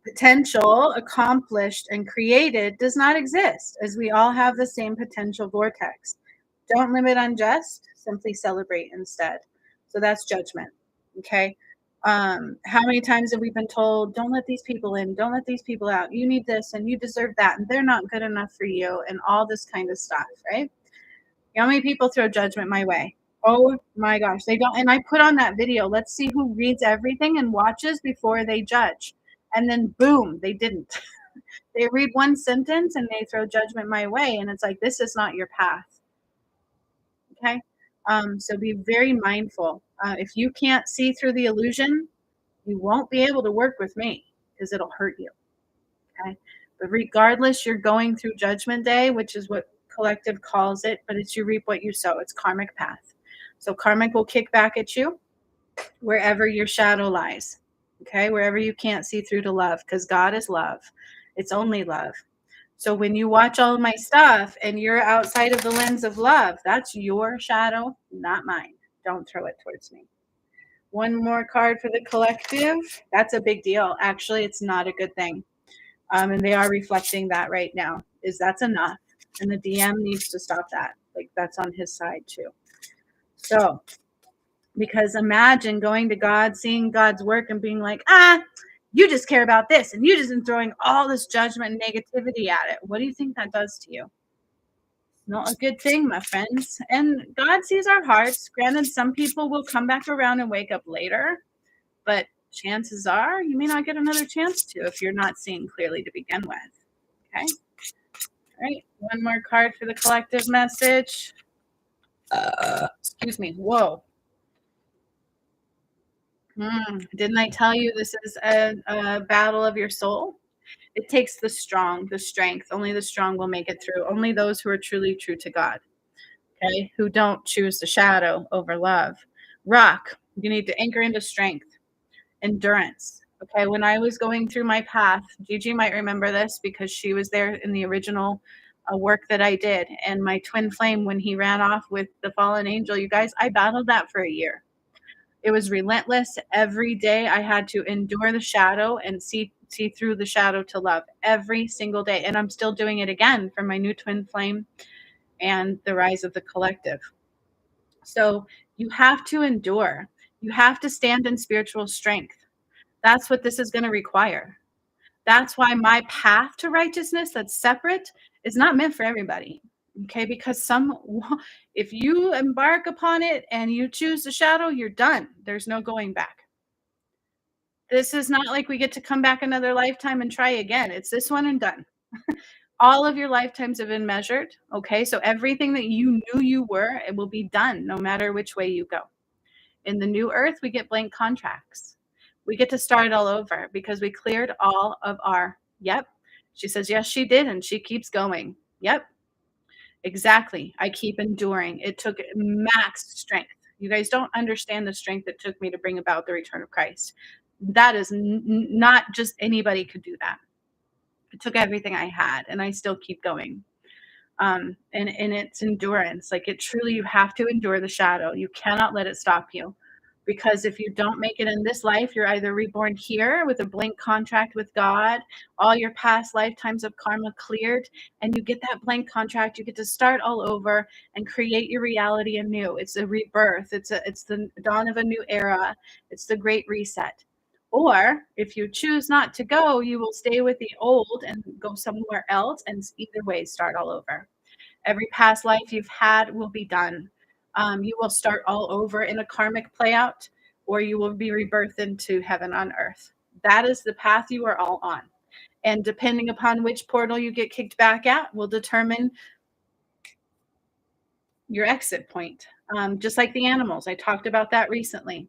A: Potential, accomplished, and created does not exist, as we all have the same potential vortex. Don't limit unjust, simply celebrate instead. So that's judgment. Okay. How many times have we been told, don't let these people in, don't let these people out, you need this and you deserve that, and they're not good enough for you, and all this kind of stuff, right? You know how many people throw judgment my way? Oh my gosh, they don't. And I put on that video, let's see who reads everything and watches before they judge. And then boom, they didn't. They read one sentence and they throw judgment my way. And it's like, this is not your path. Okay. So be very mindful. If you can't see through the illusion, you won't be able to work with me because it'll hurt you. Okay. But regardless, you're going through judgment day, which is what collective calls it, but it's you reap what you sow. It's karmic path. So karmic will kick back at you wherever your shadow lies. Okay. Wherever you can't see through to love, because God is love. It's only love. So when you watch all of my stuff and you're outside of the lens of love, that's your shadow, not mine. Don't throw it towards me. One more card for the collective. That's a big deal. Actually, it's not a good thing. And they are reflecting that right now. Is that's enough? And the DM needs to stop that. Like that's on his side too. So Because imagine going to God, seeing God's work and being like, ah, you just care about this and you just and throwing all this judgment and negativity at it. What do you think that does to you? Not a good thing, my friends. And God sees our hearts. Granted, some people will come back around and wake up later, but chances are you may not get another chance to if you're not seeing clearly to begin with. Okay. All right. One more card for the collective message. Excuse me. Whoa. Didn't I tell you this is a battle of your soul? It takes the strong, the strength. Only the strong will make it through. Only those who are truly true to God, okay, who don't choose the shadow over love. Rock, you need to anchor into strength, endurance. Okay, when I was going through my path, Gigi might remember this because she was there in the original work that I did. And my twin flame, when he ran off with the fallen angel, you guys, I battled that for a year. It was relentless. Every day I had to endure the shadow and see through the shadow to love every single day. And I'm still doing it again for my new twin flame and the rise of the collective. So you have to endure. You have to stand in spiritual strength. That's what this is going to require. That's why my path to righteousness that's separate is not meant for everybody. Okay, because some if you embark upon it and you choose the shadow, you're done. There's no going back. This is not like we get to come back another lifetime and try again. It's this one and done. All of your lifetimes have been measured. Okay, so everything that you knew you were, it will be done no matter which way you go. In the new earth, we get blank contracts. We get to start all over because we cleared all of our, yep. She says, yes, she did. And she keeps going. Yep, exactly. I keep enduring. It took max strength. You guys don't understand the strength it took me to bring about the return of Christ. That is not just anybody could do that. It took everything I had, and I still keep going. And it's endurance. Like it truly, you have to endure the shadow. You cannot let it stop you. Because if you don't make it in this life, you're either reborn here with a blank contract with God, all your past lifetimes of karma cleared, and you get that blank contract. You get to start all over and create your reality anew. It's a rebirth. It's the dawn of a new era. It's the great reset. Or if you choose not to go, you will stay with the old and go somewhere else, and either way, start all over. Every past life you've had will be done. You will start all over in a karmic playout, or you will be rebirthed into heaven on earth. That is the path you are all on. And depending upon which portal you get kicked back at, will determine your exit point. Just like the animals, I talked about that recently.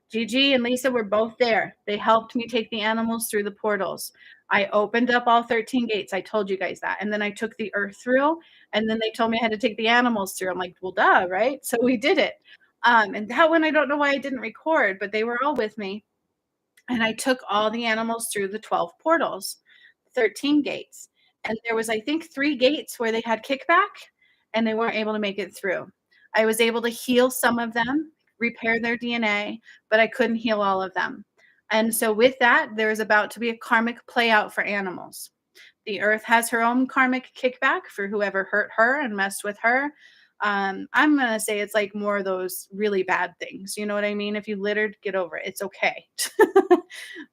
A: Gigi and Lisa were both there. They helped me take the animals through the portals. I opened up all 13 gates. I told you guys that. And then I took the earth through, and then they told me I had to take the animals through. I'm like, well, duh, right? So we did it. And that one, I don't know why I didn't record, but they were all with me. And I took all the animals through the 12 portals, 13 gates. And there was, I think, 3 gates where they had kickback and they weren't able to make it through. I was able to heal some of them, repair their DNA, but I couldn't heal all of them. And so with that, there is about to be a karmic play out for animals. The earth has her own karmic kickback for whoever hurt her and messed with her. I'm going to say it's like more of those really bad things. You know what I mean? If you littered, get over it. It's okay.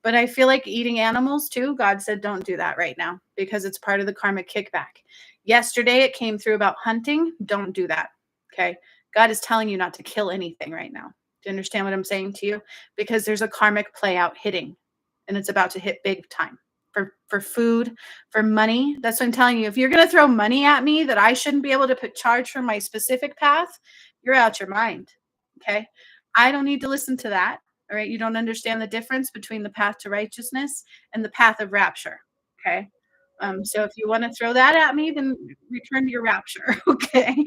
A: But I feel like eating animals too. God said, don't do that right now because it's part of the karmic kickback. Yesterday, it came through about hunting. Don't do that. Okay. God is telling you not to kill anything right now. Do you understand what I'm saying to you? Because there's a karmic play out hitting and it's about to hit big time for food, for money. That's what I'm telling you. If you're going to throw money at me that I shouldn't be able to put charge for my specific path, you're out your mind. Okay. I don't need to listen to that. All right. You don't understand the difference between the path to righteousness and the path of rapture. Okay. So if you want to throw that at me, then return to your rapture. Okay.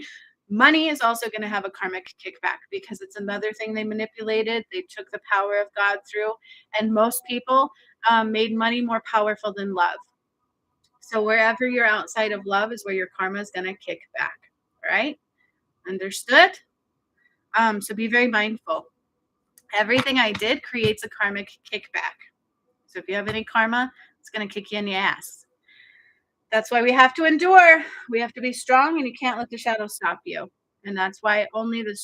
A: Money is also going to have a karmic kickback because it's another thing they manipulated. They took the power of God through, and most people made money more powerful than love. So wherever you're outside of love is where your karma is going to kick back. All right. Understood? So be very mindful. Everything I did creates a karmic kickback. So if you have any karma, it's going to kick you in the ass. That's why we have to endure. We have to be strong, and you can't let the shadow stop you. And that's why only the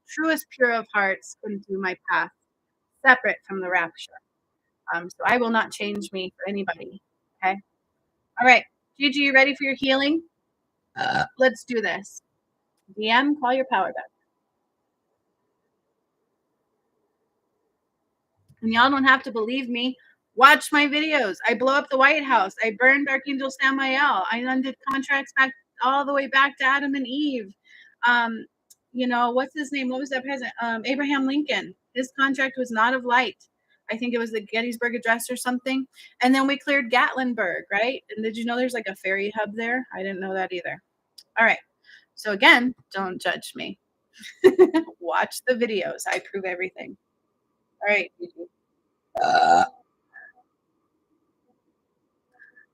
A: truest, pure of hearts couldn't do my path separate from the rapture. So I will not change me for anybody. Okay. All right. Gigi, you ready for your healing? Let's do this. DM, call your power back. And y'all don't have to believe me. Watch my videos. I blow up the White House. I burned Archangel Samael. I undid contracts back all the way back to Adam and Eve. Um, what's his name? What was that president? Abraham Lincoln. His contract was not of light. I think it was the Gettysburg Address or something. And then we cleared Gatlinburg, right? And did you know there's like a ferry hub there? I didn't know that either. All right. So again, don't judge me. Watch the videos. I prove everything. All right.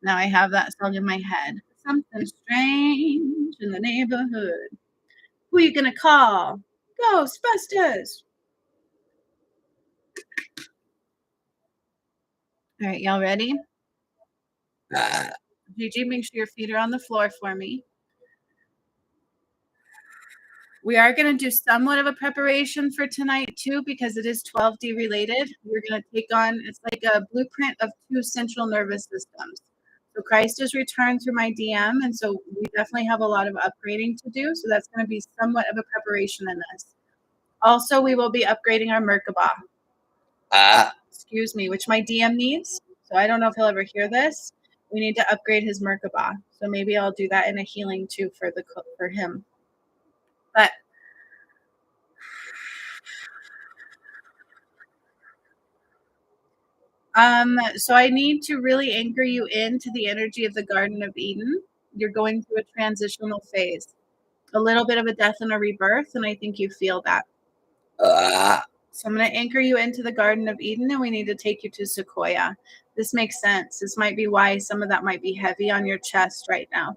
A: Now I have that song in my head. Something strange in the neighborhood. Who you gonna call? Ghostbusters. All right, y'all ready? Gigi, make sure your feet are on the floor for me. We are going to do somewhat of a preparation for tonight too, because it is 12D related. We're going to take on, it's like a blueprint of two central nervous systems. So Christ has returned through my DM, and so we definitely have a lot of upgrading to do. So that's going to be somewhat of a preparation in this. Also, we will be upgrading our Merkabah. Excuse me, which my DM needs. So I don't know if he'll ever hear this. We need to upgrade his Merkabah. So maybe I'll do that in a healing too for him. But so I need to really anchor you into the energy of the Garden of Eden. You're going through a transitional phase, a little bit of a death and a rebirth, and I think you feel that. So I'm going to anchor you into the Garden of Eden, and we need to take you to Sequoia. This makes sense. This might be why some of that might be heavy on your chest right now.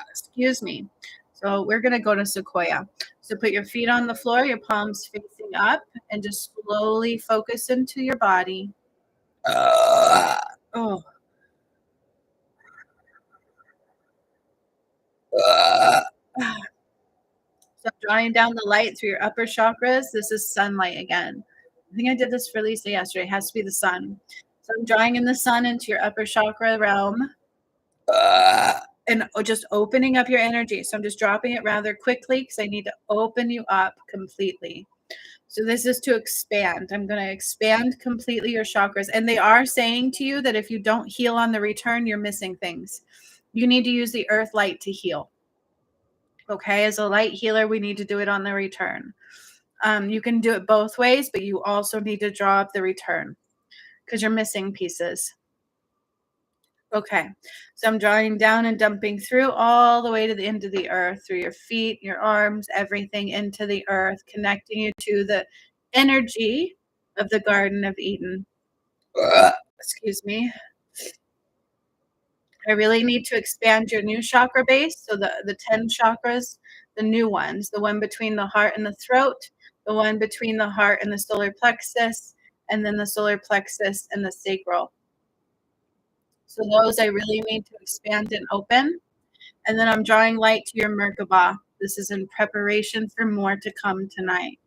A: Excuse me. So we're going to go to Sequoia. So put your feet on the floor, your palms facing up, and just slowly focus into your body. Oh. So drawing down the light through your upper chakras. This is sunlight again. I think I did this for Lisa yesterday. It has to be the sun. So I'm drawing in the sun into your upper chakra realm and just opening up your energy. So I'm just dropping it rather quickly because I need to open you up completely. So this is to expand. I'm going to expand completely your chakras. And they are saying to you that if you don't heal on the return, you're missing things. You need to use the earth light to heal. Okay, as a light healer, we need to do it on the return. You can do it both ways, but you also need to draw up the return because you're missing pieces. Okay, so I'm drawing down and dumping through all the way to the end of the earth, through your feet, your arms, everything into the earth, connecting you to the energy of the Garden of Eden. Excuse me. I really need to expand your new chakra base. So the 10 chakras, the new ones, the one between the heart and the throat, the one between the heart and the solar plexus, and then the solar plexus and the sacral. So those I really need to expand and open. And then I'm drawing light to your Merkabah. This is in preparation for more to come tonight.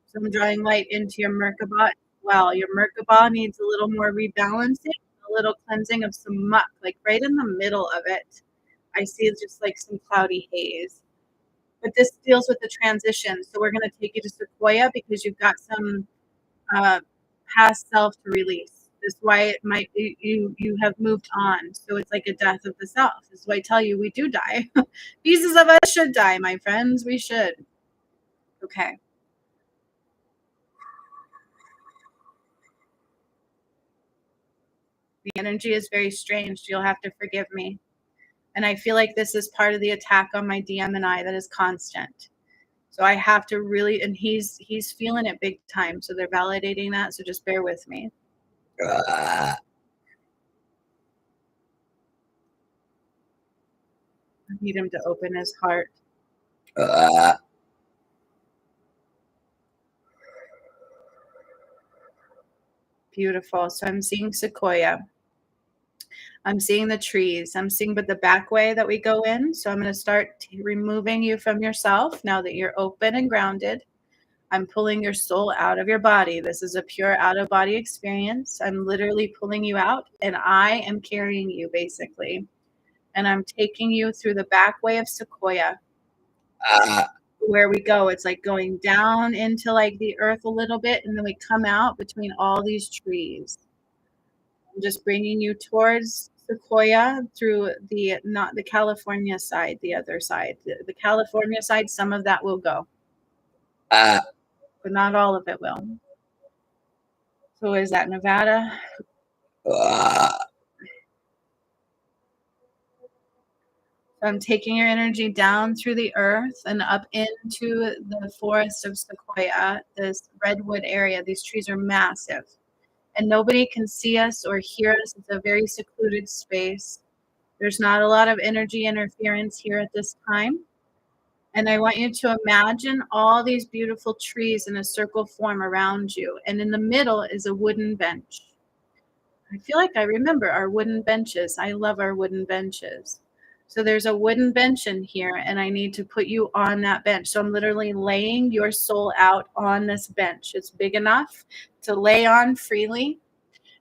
A: So I'm drawing light into your Merkabah. Well, your Merkabah needs a little more rebalancing, a little cleansing of some muck, like right in the middle of it. I see it's just like some cloudy haze. But this deals with the transition. So we're going to take you to Sequoia because you've got some uh, past self to release. This is why it might be you have moved on. So it's like a death of the self. This is why I tell you we do die. Pieces of us should die, my friends. We should. Okay. The energy is very strange. You'll have to forgive me. And I feel like this is part of the attack on my DM and I that is constant. So I have to really, and he's feeling it big time. So they're validating that. So just bear with me. I need him to open his heart. Beautiful. So I'm seeing Sequoia. I'm seeing the trees. I'm seeing but the back way that we go in. So I'm going to start removing you from yourself now that you're open and grounded. I'm pulling your soul out of your body. This is a pure out of body experience. I'm literally pulling you out and I am carrying you basically. And I'm taking you through the back way of Sequoia where we go. It's like going down into like the earth a little bit and then we come out between all these trees. I'm just bringing you towards Sequoia through the not the California side, the other side. The California side, some of that will go, but not all of it will. So is that Nevada? I'm taking your energy down through the earth and up into the forest of Sequoia, this redwood area. These trees are massive and nobody can see us or hear us. It's a very secluded space. There's not a lot of energy interference here at this time. And I want you to imagine all these beautiful trees in a circle form around you. And in the middle is a wooden bench. I feel like I remember our wooden benches. I love our wooden benches. So there's a wooden bench in here, and I need to put you on that bench. So I'm literally laying your soul out on this bench. It's big enough to lay on freely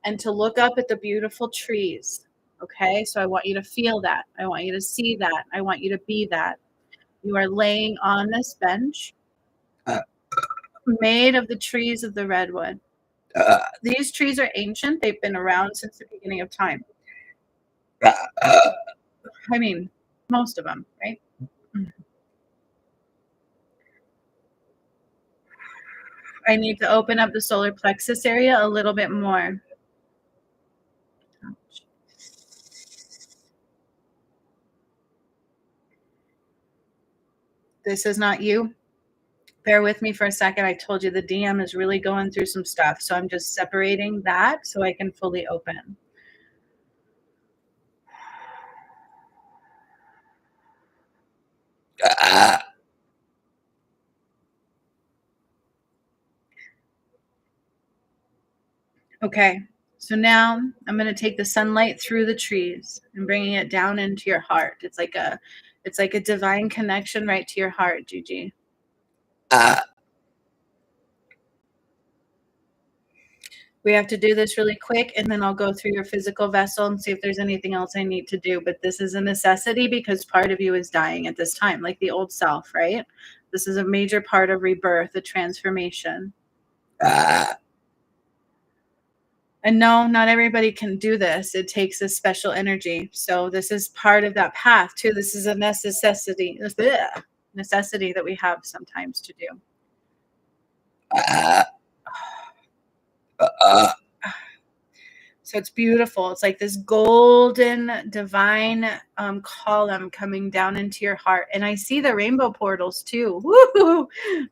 A: and to look up at the beautiful trees. Okay, so I want you to feel that. I want you to see that. I want you to be that. You are laying on this bench made of the trees of the redwood. These trees are ancient. They've been around since the beginning of time. I mean, most of them, right? I need to open up the solar plexus area a little bit more. This is not you. Bear with me for a second. I told you the DM is really going through some stuff. So I'm just separating that so I can fully open. Okay, so now I'm going to take the sunlight through the trees and bringing it down into your heart. It's like a divine connection right to your heart, Gigi. We have to do this really quick, and then I'll go through your physical vessel and see if there's anything else I need to do. But this is a necessity because part of you is dying at this time, like the old self, right? This is a major part of rebirth, a transformation. And no, not everybody can do this. It takes a special energy. So this is part of that path too. This is a necessity that we have sometimes to do. So it's beautiful. It's like this golden divine column coming down into your heart. And I see the rainbow portals too. Woo!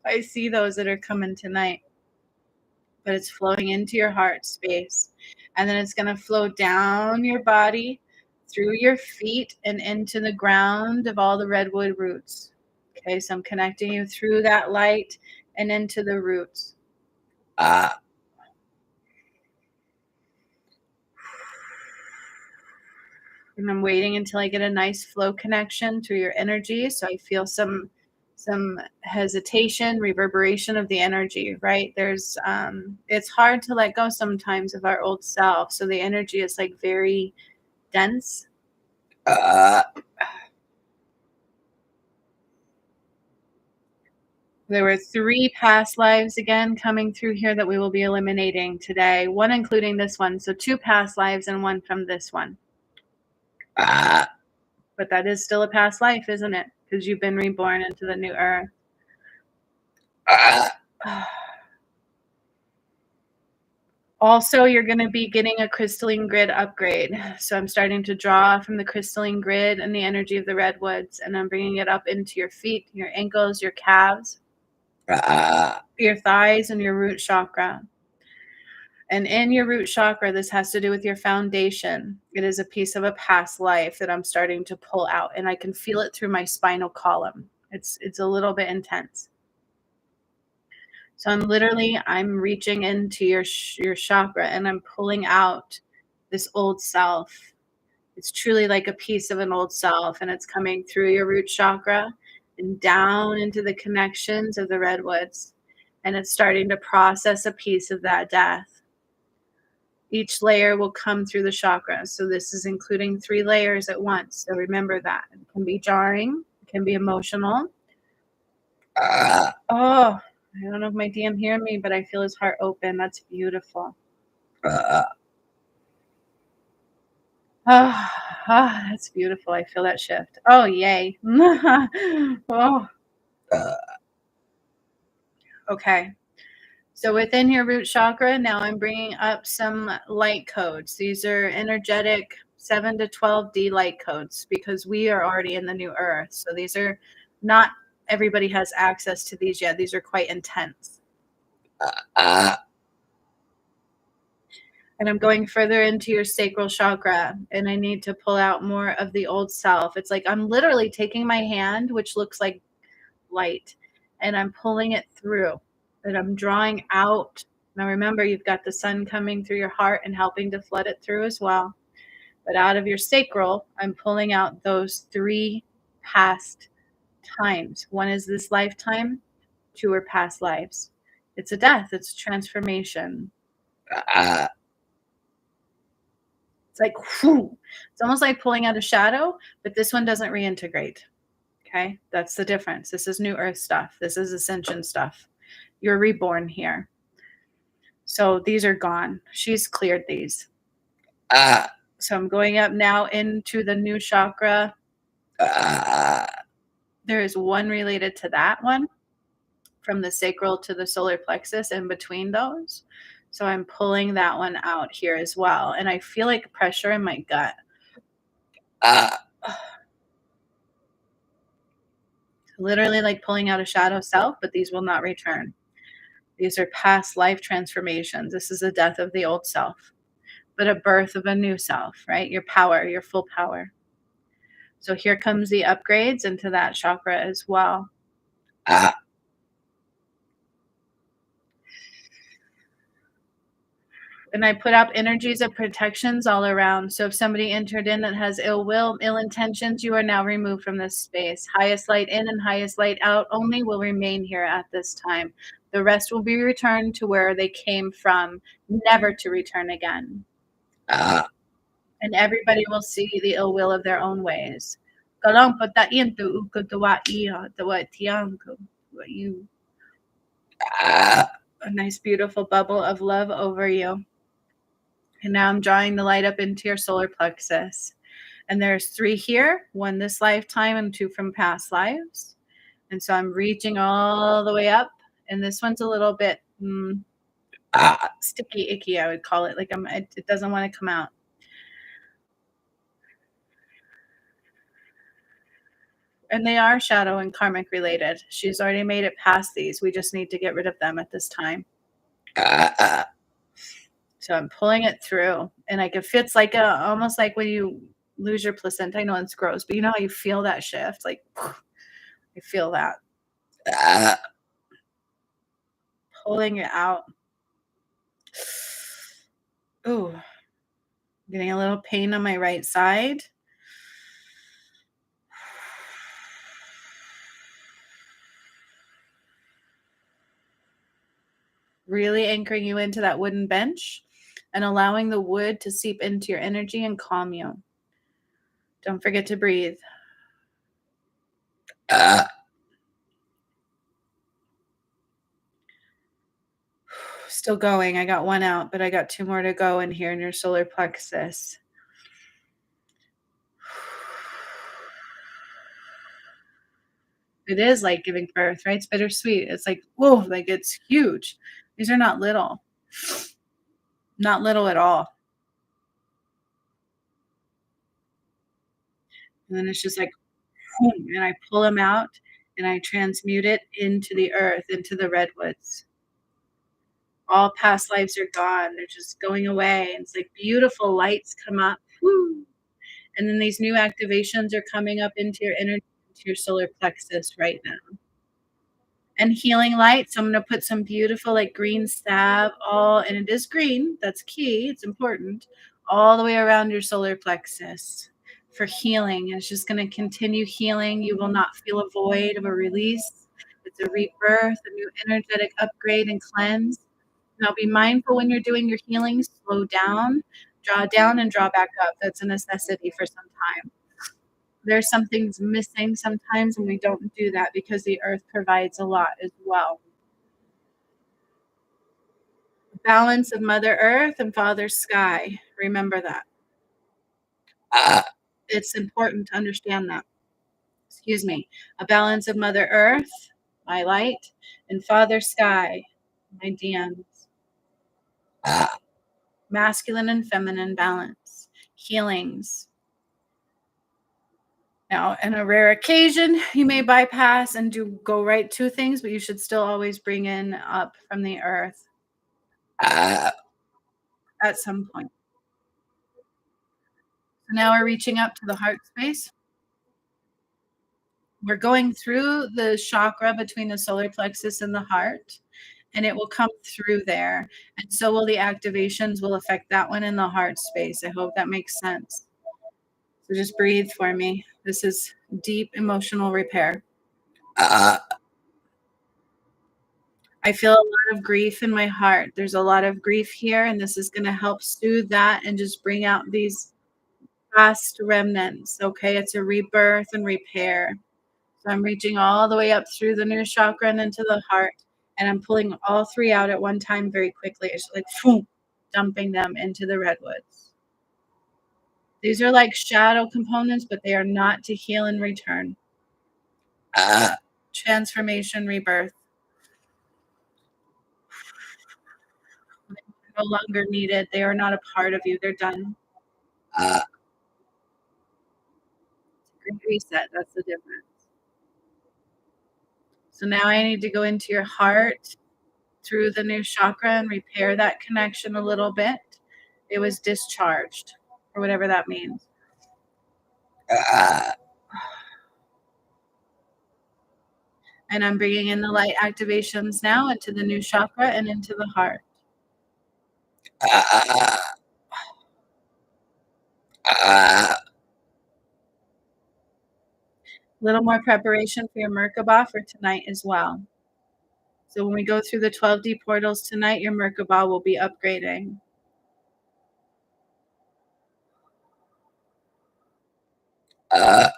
A: I see those that are coming tonight. But it's flowing into your heart space. And then it's going to flow down your body, through your feet, and into the ground of all the redwood roots. Okay, so I'm connecting you through that light and into the roots. And I'm waiting until I get a nice flow connection through your energy. So I feel some hesitation, reverberation of the energy, right? There's it's hard to let go sometimes of our old self. So the energy is like very dense. There were 3 past lives again coming through here that we will be eliminating today, one including this one. So 2 past lives and 1 from this one. But that is still a past life, isn't it? Because you've been reborn into the new earth. Also, you're going to be getting a crystalline grid upgrade. So I'm starting to draw from the crystalline grid and the energy of the redwoods, and I'm bringing it up into your feet, your ankles, your calves, your thighs, and your root chakra. And in your root chakra, this has to do with your foundation. It is a piece of a past life that I'm starting to pull out, and I can feel it through my spinal column. It's a little bit intense. So I'm reaching into your chakra and I'm pulling out this old self. It's truly like a piece of an old self, and it's coming through your root chakra and down into the connections of the redwoods. And it's starting to process a piece of that death. Each layer will come through the chakras. So this is including 3 layers at once. So remember that. It can be jarring, it can be emotional. Oh, I don't know if my DM hearing me, but I feel his heart open. That's beautiful. Oh, that's beautiful. I feel that shift. Oh, yay. Oh, okay. So within your root chakra, now I'm bringing up some light codes. These are energetic 7 to 12D light codes because we are already in the new earth. So these are not everybody has access to these yet. These are quite intense. And I'm going further into your sacral chakra, and I need to pull out more of the old self. It's like I'm literally taking my hand, which looks like light, and I'm pulling it through, and I'm drawing out. Now remember, you've got the sun coming through your heart and helping to flood it through as well. But out of your sacral, I'm pulling out those 3 past times. One is this lifetime, 2 are past lives. It's a death, it's a transformation. It's like, whew. It's almost like pulling out a shadow, but this one doesn't reintegrate. Okay, that's the difference. This is new earth stuff. This is ascension stuff. You're reborn here. So these are gone. She's cleared these. So I'm going up now into the new chakra. There is one related to that one from the sacral to the solar plexus in between those. So I'm pulling that one out here as well. And I feel like pressure in my gut. Literally like pulling out a shadow self, but these will not return. These are past life transformations. This is a death of the old self, but a birth of a new self, right? Your power, your full power. So here comes the upgrades into that chakra as well. And I put up energies of protections all around. So if somebody entered in that has ill will, ill intentions, you are now removed from this space. Highest light in and highest light out only will remain here at this time. The rest will be returned to where they came from, never to return again. And everybody will see the ill will of their own ways. A nice, beautiful bubble of love over you. And now I'm drawing the light up into your solar plexus. And there's 3 here, 1 this lifetime and 2 from past lives. And so I'm reaching all the way up. And this one's a little bit sticky, icky, I would call it. Like it doesn't want to come out. And they are shadow and karmic related. She's already made it past these. We just need to get rid of them at this time. So I'm pulling it through, and like it fits like almost like when you lose your placenta. I know it's gross, but you know how you feel that shift? Like I feel that. Pulling it out. Ooh, getting a little pain on my right side. Really anchoring you into that wooden bench and allowing the wood to seep into your energy and calm you. Don't forget to breathe. Still going. I got 1 out, but I got 2 more to go in here in your solar plexus. It is like giving birth, right? It's bittersweet. It's like, whoa, like it's huge. These are not little. Not little at all. And then it's just like, boom, and I pull them out and I transmute it into the earth, into the redwoods. All past lives are gone. They're just going away. And it's like beautiful lights come up. Woo. And then these new activations are coming up into your energy, into your solar plexus right now. And healing light. So I'm going to put some beautiful like green salve all, and it is green. That's key. It's important. all the way around your solar plexus for healing. It's just going to continue healing. You will not feel a void of a release. It's a rebirth, a new energetic upgrade and cleanse. Now be mindful when you're doing your healing, slow down, and draw back up. That's a necessity for some time. There's some things missing sometimes, and we don't do that because the earth provides a lot as well. Balance of Mother Earth and Father Sky. Remember that. It's important to understand that. Excuse me. A balance of Mother Earth, my light, and Father Sky, my DMs. Masculine and feminine balance. Healings. Now, in a rare occasion, you may bypass and go right to things, but you should still always bring in up from the earth at some point. So now we're reaching up to the heart space. We're going through the chakra between the solar plexus and the heart, and it will come through there. And so will the activations will affect that one in the heart space. I hope that makes sense. So just breathe for me. This is deep emotional repair. I feel a lot of grief in my heart. There's a lot of grief here, and this is going to help soothe that and just bring out these past remnants. Okay, it's a rebirth and repair. So I'm reaching all the way up through the new chakra and into the heart, and I'm pulling all three out at one time very quickly. It's like boom, dumping them into the redwoods. These are like shadow components, but they are not to heal and return. Transformation, rebirth. No longer needed. They are not a part of you. They're done. Great reset. That's the difference. So now I need to go into your heart through the new chakra and repair that connection a little bit. It was discharged, or whatever that means. And I'm bringing in the light activations now into the new chakra and into the heart. A little more preparation for your Merkaba for tonight as well. So when we go through the 12D portals tonight, your Merkaba will be upgrading. And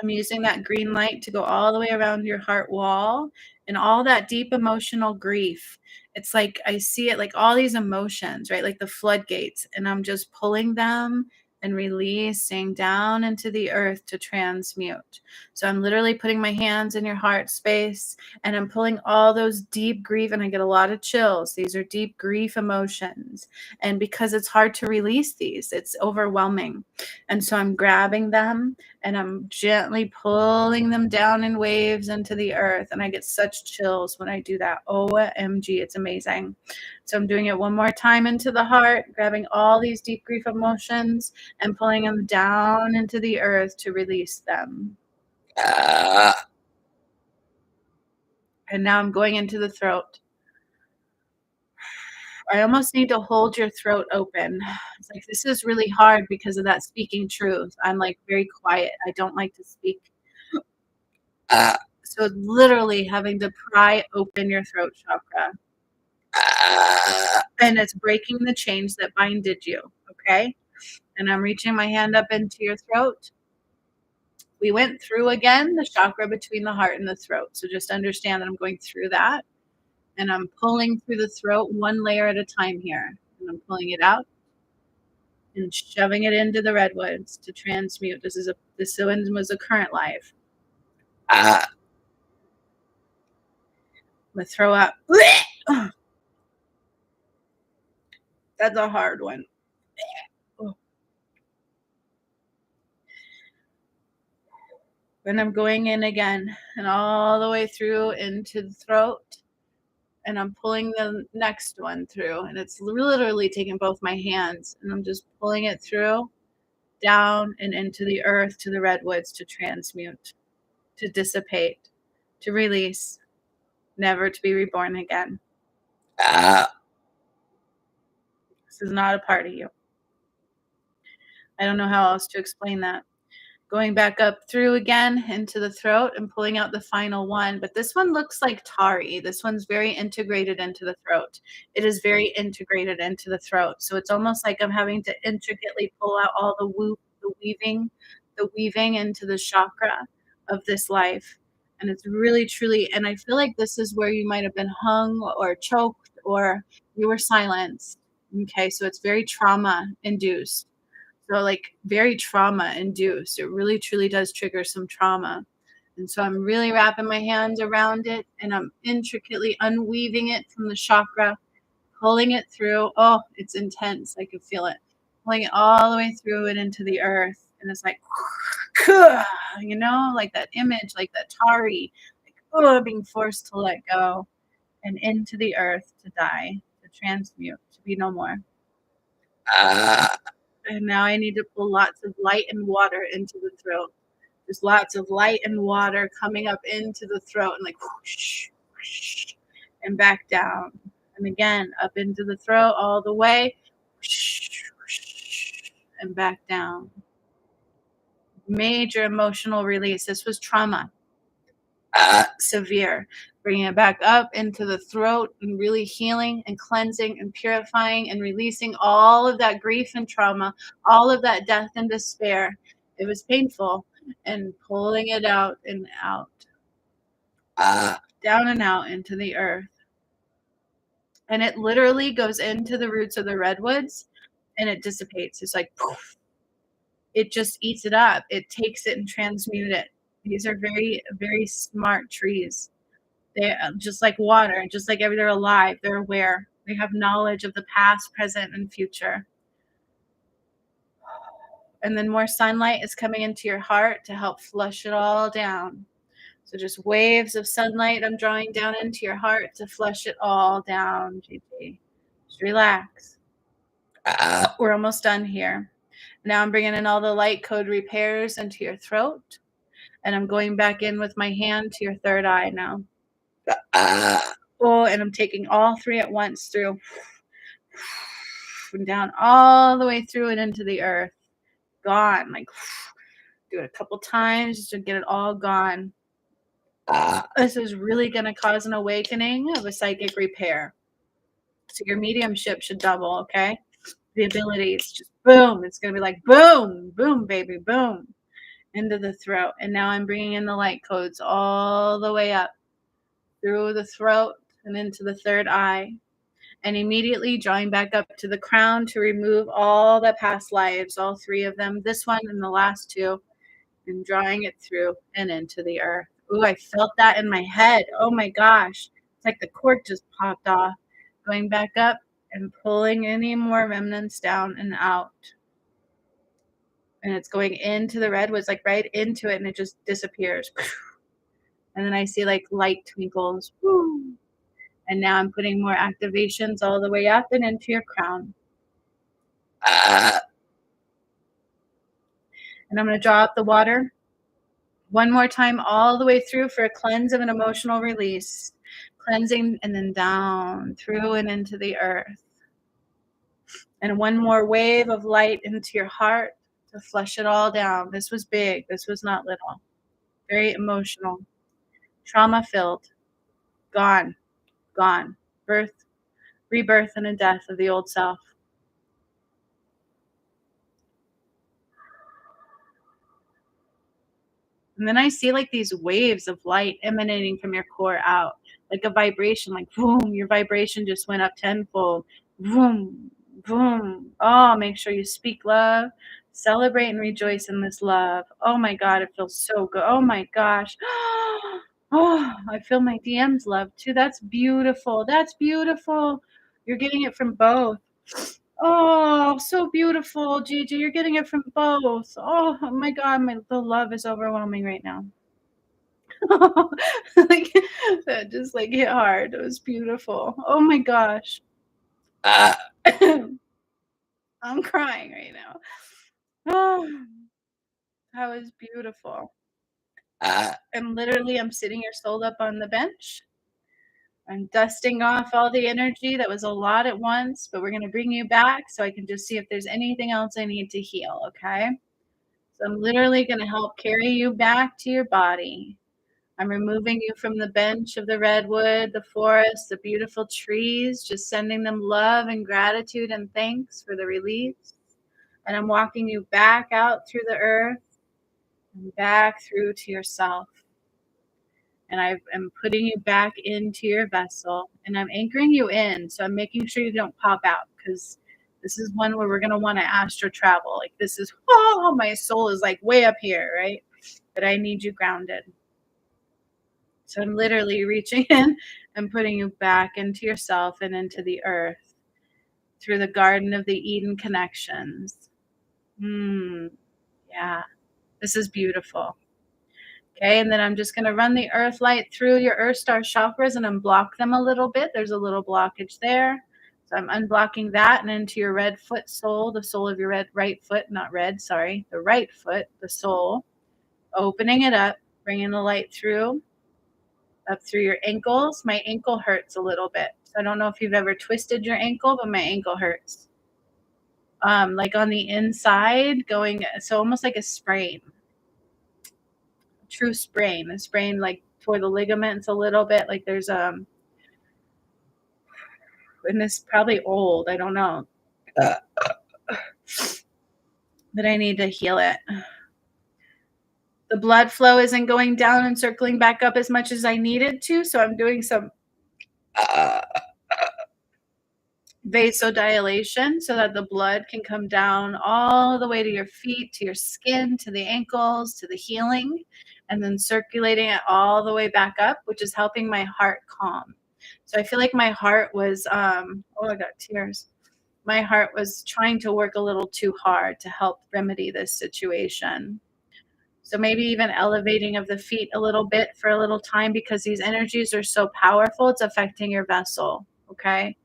A: I'm using that green light to go all the way around your heart wall and all that deep emotional grief. It's like I see it like all these emotions, right? Like the floodgates. And I'm just pulling them and releasing down into the earth to transmute. So I'm literally putting my hands in your heart space and I'm pulling all those deep grief, and I get a lot of chills. These are deep grief emotions. And because it's hard to release these, it's overwhelming. And so I'm grabbing them and I'm gently pulling them down in waves into the earth. And I get such chills when I do that. OMG, it's amazing. So I'm doing it one more time into the heart, grabbing all these deep grief emotions and pulling them down into the earth to release them. And now I'm going into the throat. I almost need to hold your throat open. It's like this is really hard because of that speaking truth. I'm like very quiet. I don't like to speak. So literally having to pry open your throat chakra. And it's breaking the chains that binded you. Okay. And I'm reaching my hand up into your throat. We went through again the chakra between the heart and the throat. So just understand that I'm going through that. And I'm pulling through the throat one layer at a time here. And I'm pulling it out and shoving it into the redwoods to transmute. This one was a current life. I'm gonna throw up. That's a hard one. And I'm going in again and all the way through into the throat. And I'm pulling the next one through. And it's literally taking both my hands. And I'm just pulling it through, down and into the earth, to the redwoods to transmute, to dissipate, to release, never to be reborn again. This is not a part of you. I don't know how else to explain that. Going back up through again into the throat and pulling out the final one, but this one looks like tari. This one's very integrated into the throat. It is very integrated into the throat. So it's almost like I'm having to intricately pull out all the weaving into the chakra of this life. And it's really truly, and I feel like this is where you might have been hung or choked or you were silenced. Okay, so it's very trauma induced, so, like, very trauma induced. It really truly does trigger some trauma. And so I'm really wrapping my hands around it and I'm intricately unweaving it from the chakra, pulling it through. Oh, it's intense. I can feel it. Pulling it all the way through and into the earth. And it's like, like that image, like that tari, like, oh, being forced to let go and into the earth to die, to transmute, to be no more.
B: Ah,
A: And now I need to pull lots of light and water into the throat. There's lots of light and water coming up into the throat and like whoosh, whoosh, and back down. And again, up into the throat all the way, whoosh, whoosh, and back down. Major emotional release. This was trauma,
B: ah,
A: severe. Bringing it back up into the throat and really healing and cleansing and purifying and releasing all of that grief and trauma, all of that death and despair. It was painful, and pulling it out and out,
B: ah,
A: down and out into the earth. And it literally goes into the roots of the redwoods and it dissipates. It's like poof, it just eats it up. It takes it and transmute it. These are very, very smart trees. They just like water, just like they're alive, they're aware. They have knowledge of the past, present, and future. And then more sunlight is coming into your heart to help flush it all down. So just waves of sunlight I'm drawing down into your heart to flush it all down, Gigi. Just relax.
B: ah,
A: We're almost done here. Now I'm bringing in all the light code repairs into your throat, and I'm going back in with my hand to your third eye now.
B: ah,
A: Oh, and I'm taking all three at once through and down all the way through and into the earth. Gone. Like do it a couple times just to get it all gone.
B: ah,
A: This is really going to cause an awakening of a psychic repair. So your mediumship should double, okay? The abilities just boom. It's going to be like boom, boom, baby, boom into the throat. And now I'm bringing in the light codes all the way up through the throat and into the third eye, and immediately drawing back up to the crown to remove all the past lives, all three of them, this one and the last two, and drawing it through and into the earth. Ooh, I felt that in my head. Oh my gosh. It's like the cork just popped off. Going back up and pulling any more remnants down and out. And it's going into the redwoods, like right into it, and it just disappears. And then I see like light twinkles. Woo. And now I'm putting more activations all the way up and into your crown.
B: ah,
A: And I'm going to draw out the water one more time all the way through for a cleanse of an emotional release. Cleansing and then down through and into the earth. And one more wave of light into your heart to flush it all down. This was big. This was not little. Very emotional. Trauma filled. Gone. Gone. Birth, rebirth, and a death of the old self. And then I see like these waves of light emanating from your core out, like a vibration, like boom, your vibration just went up tenfold. Boom, boom. Oh, make sure you speak love, celebrate and rejoice in this love. Oh my God, it feels so good. Oh my gosh. Oh, I feel my DMs love too. That's beautiful. That's beautiful. You're getting it from both. Oh, so beautiful, Gigi. You're getting it from both. Oh my God, the love is overwhelming right now. Like that just like hit hard. It was beautiful. Oh my gosh.
B: ah,
A: I'm crying right now. Oh, that was beautiful.
B: ah,
A: And literally I'm sitting here sold up on the bench I'm dusting off all the energy. That was a lot at once, but we're going to bring you back so I can just see if there's anything else I need to heal, okay? So I'm literally going to help carry you back to your body. I'm removing you from the bench of the redwood, the forest, the beautiful trees, just sending them love and gratitude and thanks for the release. And I'm walking you back out through the earth and back through to yourself. And I am putting you back into your vessel and I'm anchoring you in. So I'm making sure you don't pop out because this is one where we're going to want to astral travel. Like, this is, oh, my soul is like way up here, right? But I need you grounded. So I'm literally reaching in and putting you back into yourself and into the earth through the Garden of the Eden connections. Yeah, this is beautiful. Okay, and then I'm just going to run the earth light through your earth star chakras and unblock them a little bit. There's a little blockage there. So I'm unblocking that and into your red foot sole, the sole of your right foot, not red, sorry, the right foot, the sole. Opening it up, bringing the light through, up through your ankles. My ankle hurts a little bit. So I don't know if you've ever twisted your ankle, but my ankle hurts. Like on the inside, going so almost like a sprain, true sprain, a sprain like toward the ligaments a little bit. Like there's and this is probably old. I don't know,
B: uh,
A: but I need to heal it. The blood flow isn't going down and circling back up as much as I needed to, so I'm doing some
B: uh,
A: vasodilation so that the blood can come down all the way to your feet, to your skin, to the ankles, to the healing, and then circulating it all the way back up, which is helping my heart calm. So I feel like my heart was, oh, I got tears. My heart was trying to work a little too hard to help remedy this situation. So maybe even elevating of the feet a little bit for a little time because these energies are so powerful, it's affecting your vessel. Okay.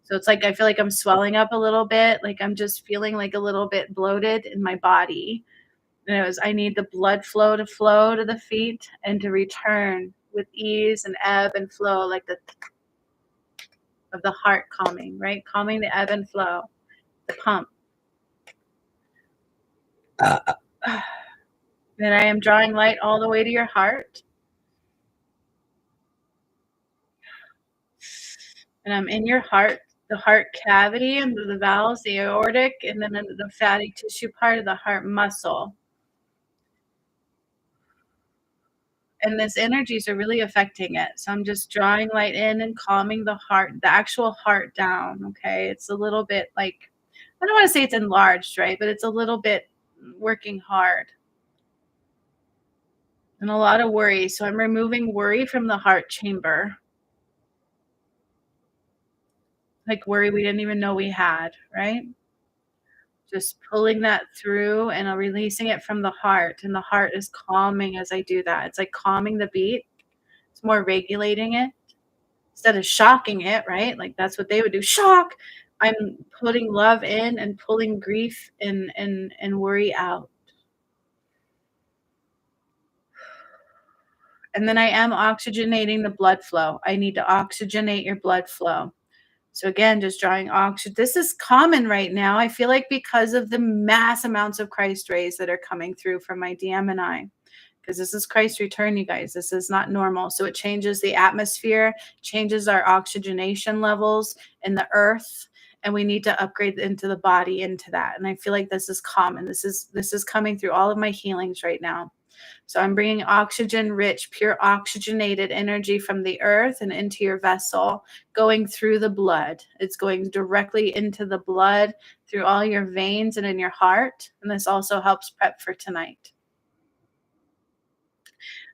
A: So it's like I feel like I'm swelling up a little bit, like I'm just feeling like a little bit bloated in my body. And it was I need the blood flow to the feet and to return with ease and ebb and flow like the of the heart calming, right? Calming the ebb and flow, the pump.
B: uh,
A: Then I am drawing light all the way to your heart. And I'm in your heart, the heart cavity, and the valves, the aortic, and then into the fatty tissue part of the heart muscle. And this energies are really affecting it. So I'm just drawing light in and calming the heart, the actual heart down. Okay. It's a little bit like, I don't want to say it's enlarged, right? But it's a little bit working hard and a lot of worry. So I'm removing worry from the heart chamber, like worry we didn't even know we had, right? Just pulling that through and releasing it from the heart. And the heart is calming as I do that. It's like calming the beat. It's more regulating it instead of shocking it, right? Like that's what they would do. Shock. I'm putting love in and pulling grief and worry out. And then I am oxygenating the blood flow. I need to oxygenate your blood flow. So again, just drawing oxygen. This is common right now. I feel like because of the mass amounts of Christ rays that are coming through from my DM&I, because this is Christ's return, you guys. This is not normal. So it changes the atmosphere, changes our oxygenation levels in the earth, and we need to upgrade into the body into that. And I feel like this is common. This is coming through all of my healings right now. So I'm bringing oxygen rich, pure oxygenated energy from the earth and into your vessel, going through the blood. It's going directly into the blood, through all your veins and in your heart. And this also helps prep for tonight.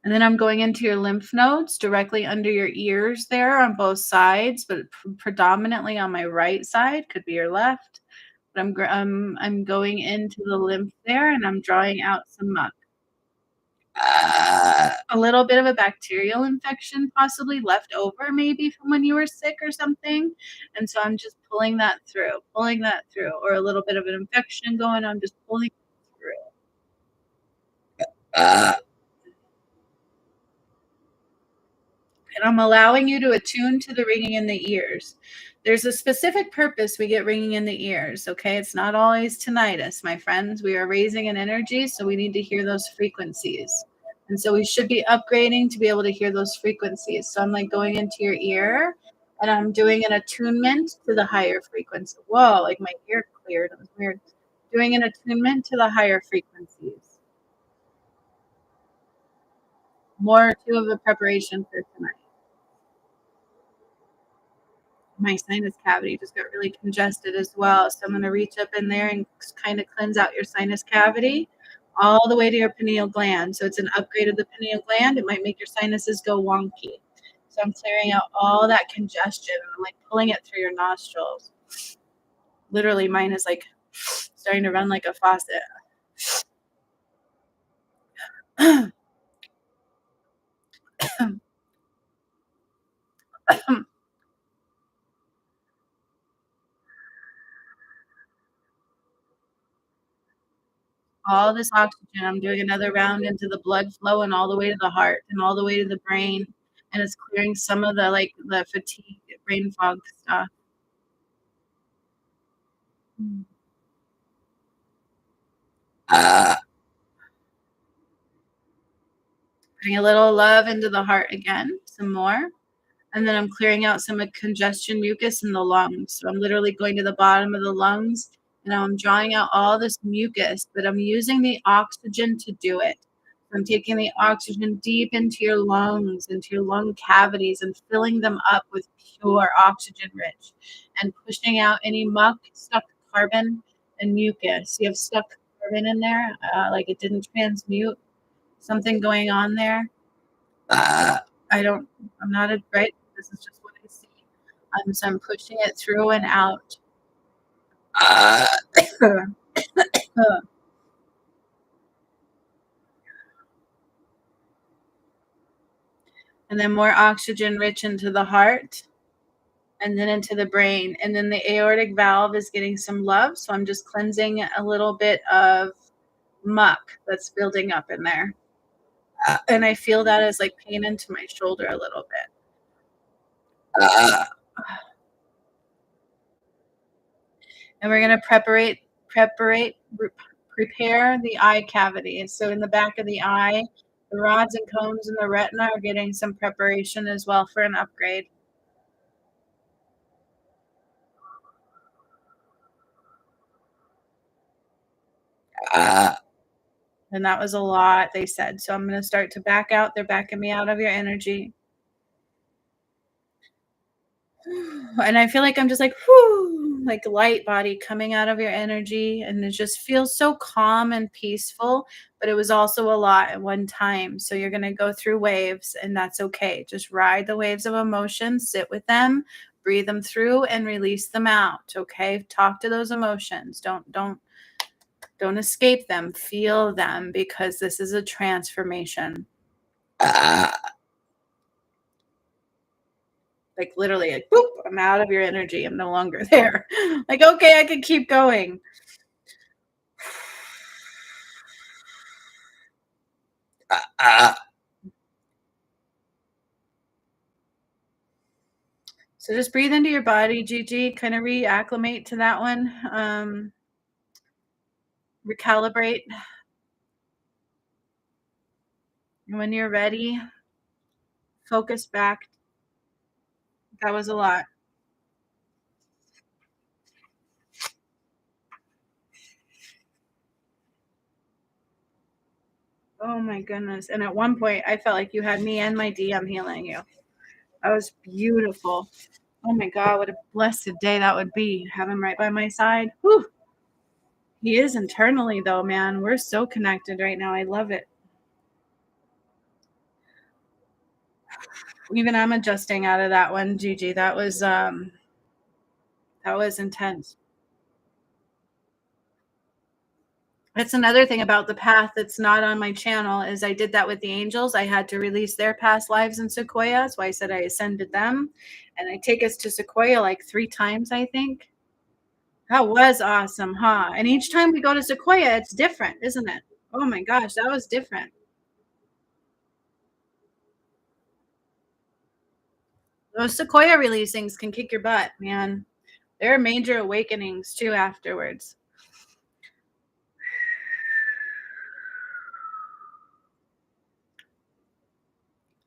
A: And then I'm going into your lymph nodes directly under your ears there on both sides, but predominantly on my right side, could be your left. But I'm going into the lymph there and I'm drawing out some muck. A little bit of a bacterial infection possibly left over maybe from when you were sick or something, and so I'm just pulling that through, or a little bit of an infection going on, just pulling it through, And I'm allowing you to attune to the ringing in the ears. There's a specific purpose we get ringing in the ears, okay? It's not always tinnitus, my friends. We are raising an energy, so we need to hear those frequencies. And so we should be upgrading to be able to hear those frequencies. So I'm like going into your ear and I'm doing an attunement to the higher frequency. Whoa, like my ear cleared. It was weird. Doing an attunement to the higher frequencies. More too of a preparation for tonight. My sinus cavity just got really congested as well. So I'm going to reach up in there and kind of cleanse out your sinus cavity all the way to your pineal gland. So it's an upgrade of the pineal gland. It might make your sinuses go wonky. So I'm clearing out all that congestion and I'm like pulling it through your nostrils. Literally, mine is like starting to run like a faucet. All this oxygen. I'm doing another round into the blood flow and all the way to the heart and all the way to the brain. And it's clearing some of the like the fatigue, brain fog stuff. Putting a little love into the heart again, some more. And then I'm clearing out some congestion mucus in the lungs. So I'm literally going to the bottom of the lungs and I'm drawing out all this mucus, but I'm using the oxygen to do it. I'm taking the oxygen deep into your lungs, into your lung cavities, and filling them up with pure oxygen rich and pushing out any muck, stuck carbon, and mucus. You have stuck carbon in there, like it didn't transmute, something going on there. I'm not a right. This is just what I see. So I'm pushing it through and out. And then more oxygen rich into the heart and then into the brain. And then the aortic valve is getting some love. So I'm just cleansing a little bit of muck that's building up in there. And I feel that as like pain into my shoulder a little bit. And we're going to prepare the eye cavity. So in the back of the eye, the rods and cones in the retina are getting some preparation as well for an upgrade. And that was a lot, they said. So I'm going to start to back out. They're backing me out of your energy. And I feel like I'm just like, whoo, like light body coming out of your energy. And it just feels so calm and peaceful. But it was also a lot at one time. So you're going to go through waves, and that's okay. Just ride the waves of emotion, sit with them, breathe them through, and release them out. Okay. Talk to those emotions. Don't escape them. Feel them, because this is a transformation. Like literally, like, boop, I'm out of your energy. I'm no longer there. Like, okay, I can keep going. So just breathe into your body, Gigi. Kind of reacclimate to that one. Recalibrate. And when you're ready, focus back. That was a lot. Oh my goodness. And at one point, I felt like you had me and my DM healing you. That was beautiful. Oh my God, what a blessed day that would be. Have him right by my side. Whew. He is internally, though, man. We're so connected right now. I love it. Even I'm adjusting out of that one, Gigi. That was intense. That's another thing about the path that's not on my channel is I did that with the angels. I had to release their past lives in Sequoia. That's why I said I ascended them. And I take us to Sequoia like 3 times, I think. That was awesome, huh? And each time we go to Sequoia, it's different, isn't it? Oh my gosh, that was different. Those sequoia releasings can kick your butt, man. There are major awakenings too afterwards.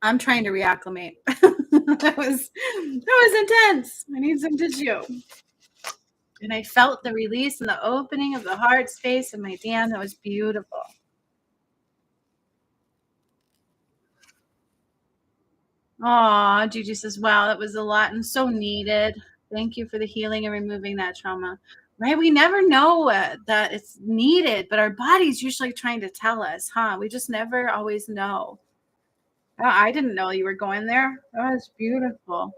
A: I'm trying to reacclimate. that was intense. I need some tissue. And I felt the release and the opening of the heart space in my DM. That was beautiful. Aw, Gigi says, wow, that was a lot and so needed. Thank you for the healing and removing that trauma. Right? We never know that it's needed, but our body's usually trying to tell us, huh? We just never always know. Oh, I didn't know you were going there. That was beautiful.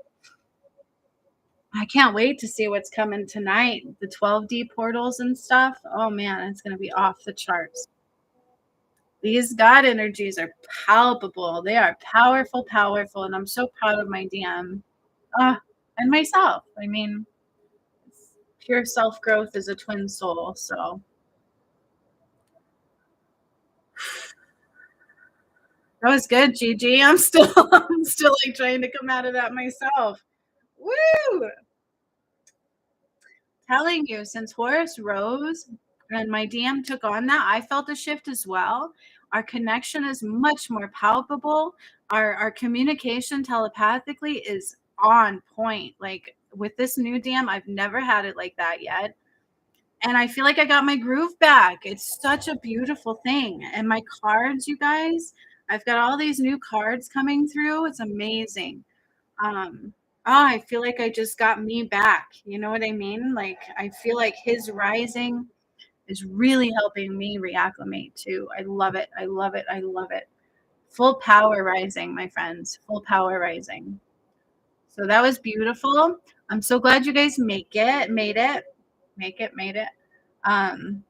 A: I can't wait to see what's coming tonight. The 12D portals and stuff. Oh man, it's going to be off the charts. These God energies are palpable. They are powerful, powerful. And I'm so proud of my DM and myself. I mean, pure self growth is a twin soul. So that was good, Gigi. I'm still like trying to come out of that myself. Woo! Telling you, since Horus rose and my DM took on that, I felt a shift as well. Our connection is much more palpable. Our communication telepathically is on point. Like with this new DM, I've never had it like that yet. And I feel like I got my groove back. It's such a beautiful thing. And my cards, you guys, I've got all these new cards coming through. It's amazing. I feel like I just got me back. You know what I mean? Like I feel like his rising is really helping me reacclimate too. I love it. I love it. I love it. Full power rising, my friends. Full power rising. So that was beautiful. I'm so glad you guys made it. Um,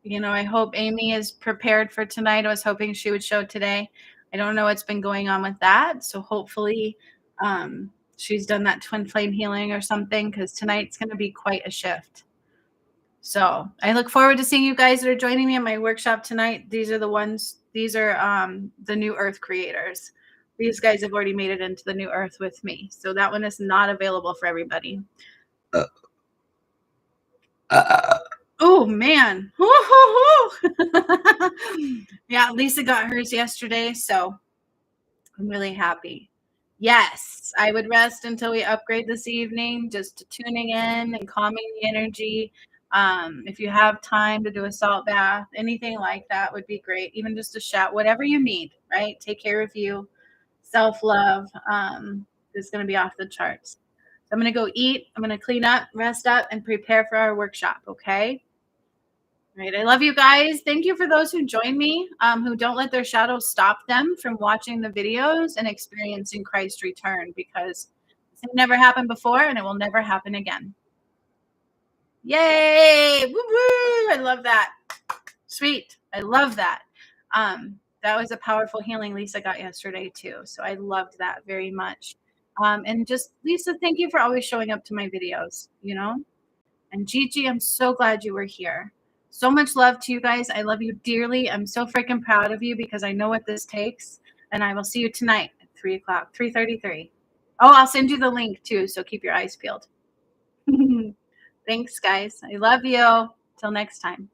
A: I hope Amy is prepared for tonight. I was hoping she would show today. I don't know what's been going on with that. So hopefully she's done that twin flame healing or something, because tonight's going to be quite a shift. So I look forward to seeing you guys that are joining me in my workshop tonight. These are the new earth creators. These guys have already made it into the new earth with me. So that one is not available for everybody. Oh man. Yeah, Lisa got hers yesterday, so I'm really happy. Yes, I would rest until we upgrade this evening, just tuning in and calming the energy. If you have time to do a salt bath, anything like that would be great. Even just a shout, whatever you need, right? Take care of you. Self-love is going to be off the charts. So I'm going to go eat. I'm going to clean up, rest up, and prepare for our workshop, okay? Right. I love you guys. Thank you for those who join me, who don't let their shadows stop them from watching the videos and experiencing Christ's return, because it never happened before and it will never happen again. Yay! Woo woo! I love that. Sweet. I love that. That was a powerful healing Lisa got yesterday too. So I loved that very much. And just Lisa, thank you for always showing up to my videos, And Gigi, I'm so glad you were here. So much love to you guys. I love you dearly. I'm so freaking proud of you because I know what this takes. And I will see you tonight at 3 o'clock, 3:33. Oh, I'll send you the link too. So keep your eyes peeled. Thanks, guys. I love you. Till next time.